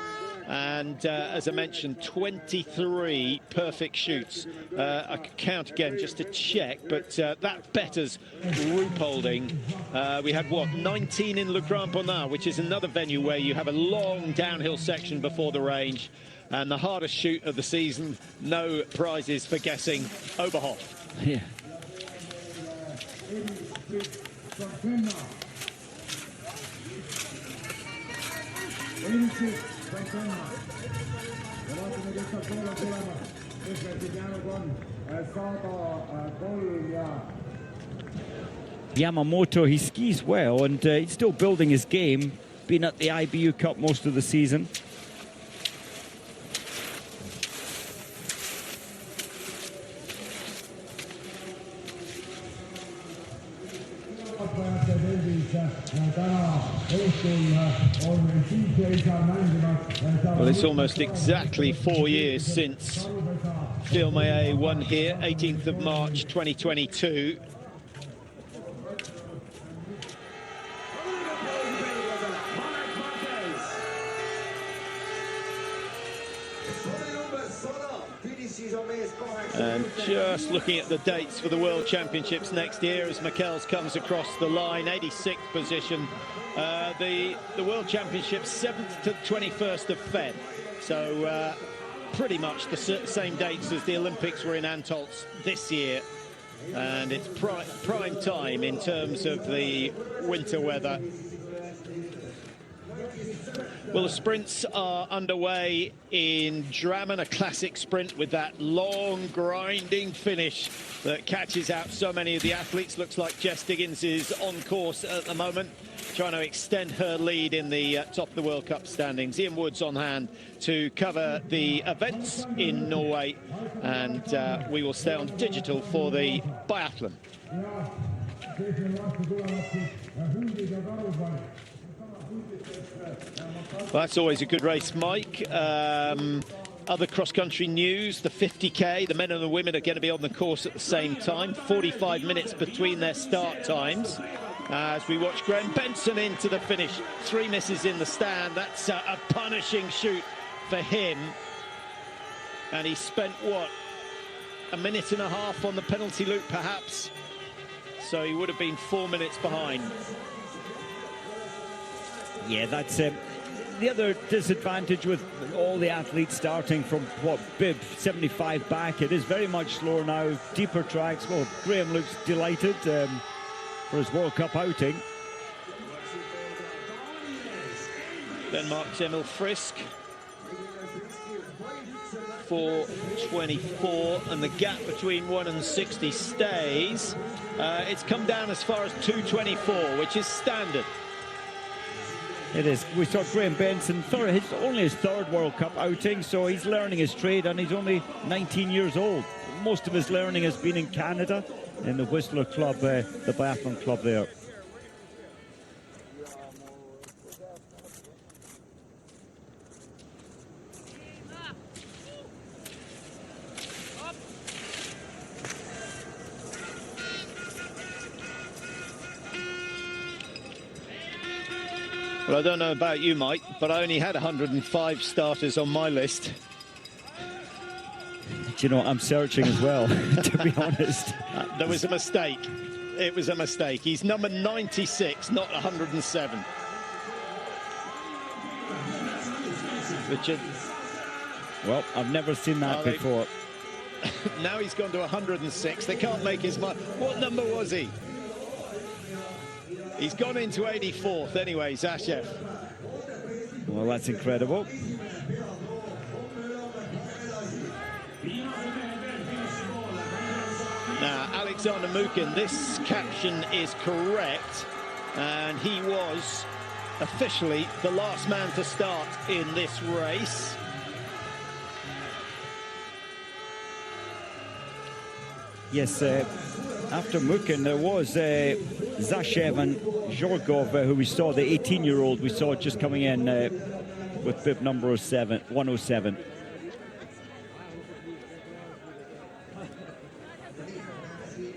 And as I mentioned, 23 perfect shoots. I could count again just to check, but that betters Ruhpolding. We had, 19 in Le Grand Bonnat, which is another venue where you have a long downhill section before the range. And the hardest shoot of the season, no prizes for guessing, Oberhof. Yeah. Yamamoto, he skis well, and he's still building his game. Been at the IBU Cup most of the season. Well, it's almost exactly 4 years since Filmé won here, 18th of March 2022. And just looking at the dates for the World Championships next year as Mikkels comes across the line, 86th position. The World Championships 7th to 21st of Feb. So pretty much the same dates as the Olympics were in Antolz this year. And it's prime time in terms of the winter weather. Well, the sprints are underway in Drammen, a classic sprint with that long, grinding finish that catches out so many of the athletes. Looks like Jess Diggins is on course at the moment, trying to extend her lead in the top of the World Cup standings. Ian Wood's on hand to cover the events in Norway, and we will stay on digital for the biathlon. Well, that's always a good race, Mike. Other cross-country news, the 50K, the men and the women are going to be on the course at the same time. 45 minutes between their start times. As we watch Graham Benson into the finish. 3 misses in the stand. That's a punishing shoot for him. And he spent, a minute and a half on the penalty loop, perhaps. So he would have been 4 minutes behind. Yeah, that's the other disadvantage with all the athletes starting from, bib 75 back. It is very much slower now, deeper tracks. Well, Graham looks delighted for his World Cup outing. Denmark's Emil Frisk, 4:24, and the gap between 1 and 60 stays. It's come down as far as 2:24, which is standard. It is. We saw Graham Benson, only his 3rd World Cup outing, so he's learning his trade, and he's only 19 years old. Most of his learning has been in Canada, in the Whistler Club, the biathlon club there. Well, I don't know about you, Mike, but I only had 105 starters on my list. Do you know what? I'm searching as well, to be honest. There was a mistake. It was a mistake. He's number 96, not 107. Richard. Well, I've never seen that before. Now he's gone to 106. They can't make his mind. What number was he? He's gone into 84th anyway, Zashev. Well, that's incredible. Now, Alexander Mukin, this caption is correct, and he was officially the last man to start in this race. Yes, after Mukin, there was Zashev and Zhorgov, who we saw, the 18-year-old we saw just coming in with bib number 107.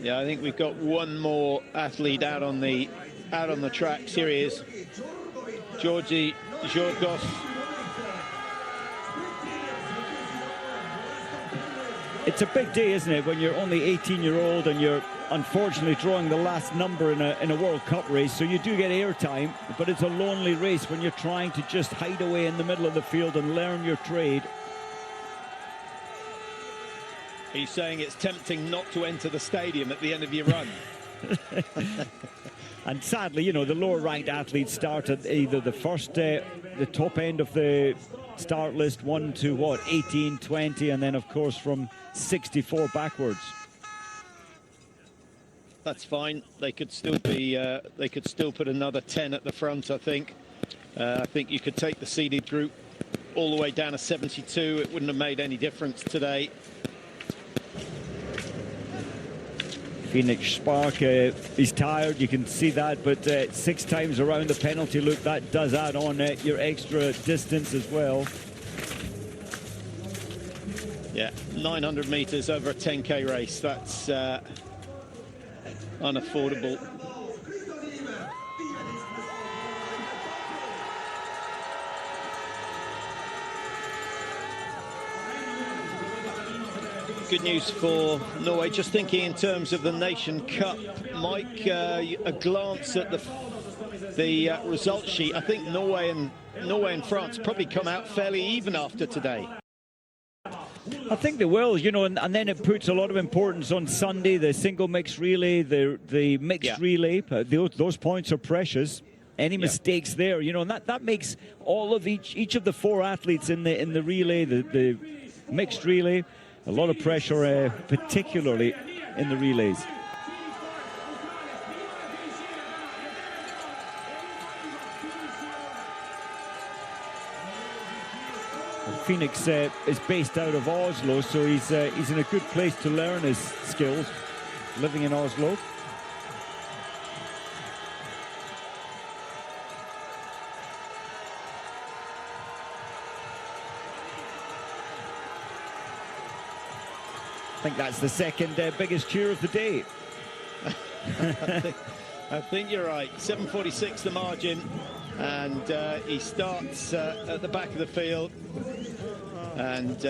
Yeah, I think we've got one more athlete out on the track. Here he is, Georgi Zhorgov. It's a big day, isn't it, when you're only 18-year-old and you're unfortunately drawing the last number in a World Cup race, so you do get airtime, but it's a lonely race when you're trying to just hide away in the middle of the field and learn your trade. He's saying it's tempting not to enter the stadium at the end of your run. And sadly, you know, the lower-ranked athletes start at either the top end of the start list, 1 to what, 18, 20, and then of course from 64 backwards. That's fine. They could still be. They could still put another 10 at the front. I think. I think you could take the seeded group all the way down to 72. It wouldn't have made any difference today. Phoenix Spark is tired, you can see that, but 6 times around the penalty loop, that does add on your extra distance as well. Yeah, 900 meters over a 10k race, that's unaffordable. Good news for Norway. Just thinking in terms of the Nation Cup, Mike, a glance at the result sheet. I think Norway and France probably come out fairly even after today. I think they will, you know, and then it puts a lot of importance on Sunday, the single mixed relay, the mixed relay. Those points are precious. Any mistakes there, you know, and that makes all of each of the 4 athletes in the relay, the mixed relay, a lot of pressure, particularly in the relays. Phoenix is based out of Oslo, so he's in a good place to learn his skills, living in Oslo. I think that's the second biggest cheer of the day. I think you're right. 7:46 the margin, and he starts at the back of the field. And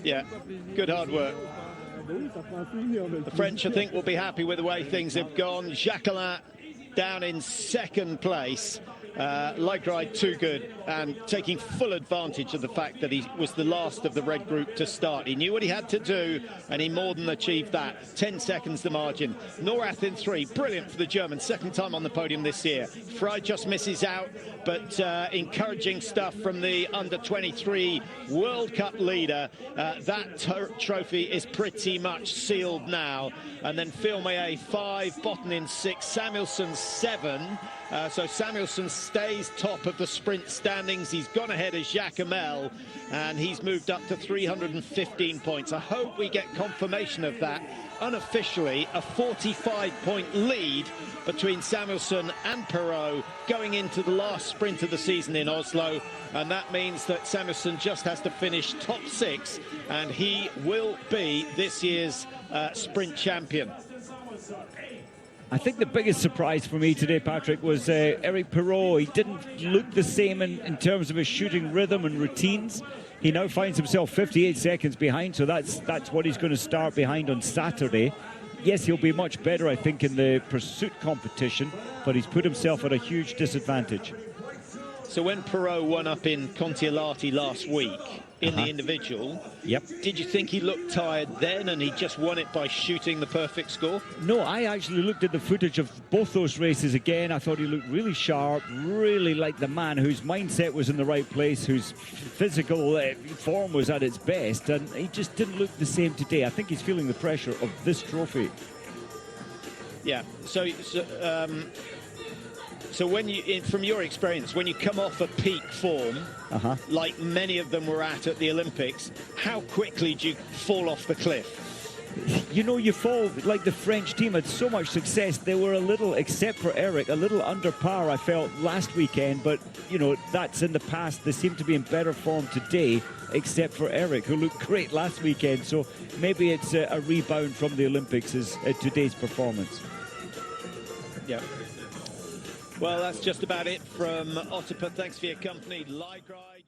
yeah, good hard work. The French, I think, will be happy with the way things have gone. Jacquelin down in 2nd place. Laegreid too good, and taking full advantage of the fact that he was the last of the red group to start. He knew what he had to do, and he more than achieved that. 10 seconds the margin. Norath in 3, brilliant for the German, 2nd time on the podium this year. Frey just misses out, but encouraging stuff from the under-23 World Cup leader. That trophy is pretty much sealed now. And then Filmé 5, Botten in 6, Samuelsson 7. So Samuelsson stays top of the sprint standings. He's gone ahead of Jacquelin, and he's moved up to 315 points. I hope we get confirmation of that. Unofficially, a 45-point lead between Samuelsson and Perot going into the last sprint of the season in Oslo. And that means that Samuelsson just has to finish top 6, and he will be this year's sprint champion. I think the biggest surprise for me today, Patrick, was Eric Perrault. He didn't look the same in terms of his shooting rhythm and routines. He now finds himself 58 seconds behind, so that's what he's going to start behind on Saturday. Yes, he'll be much better, I think, in the pursuit competition, but he's put himself at a huge disadvantage. So when Perrault won up in Kontiolahti last week in the individual, did you think he looked tired then and he just won it by shooting the perfect score? No, I actually looked at the footage of both those races again. I thought he looked really sharp, really like the man whose mindset was in the right place, whose physical form was at its best, and he just didn't look the same today. I think he's feeling the pressure of this trophy. Yeah, so when you, from your experience, when you come off a peak form, like many of them were at the Olympics, how quickly do you fall off the cliff? You know, you fall, like the French team had so much success. They were a little, except for Eric, a little under par, I felt, last weekend. But, you know, that's in the past. They seem to be in better form today, except for Eric, who looked great last weekend. So maybe it's a rebound from the Olympics is today's performance. Yeah. Well, that's just about it from Otepää. Thanks for your company. Laegreid.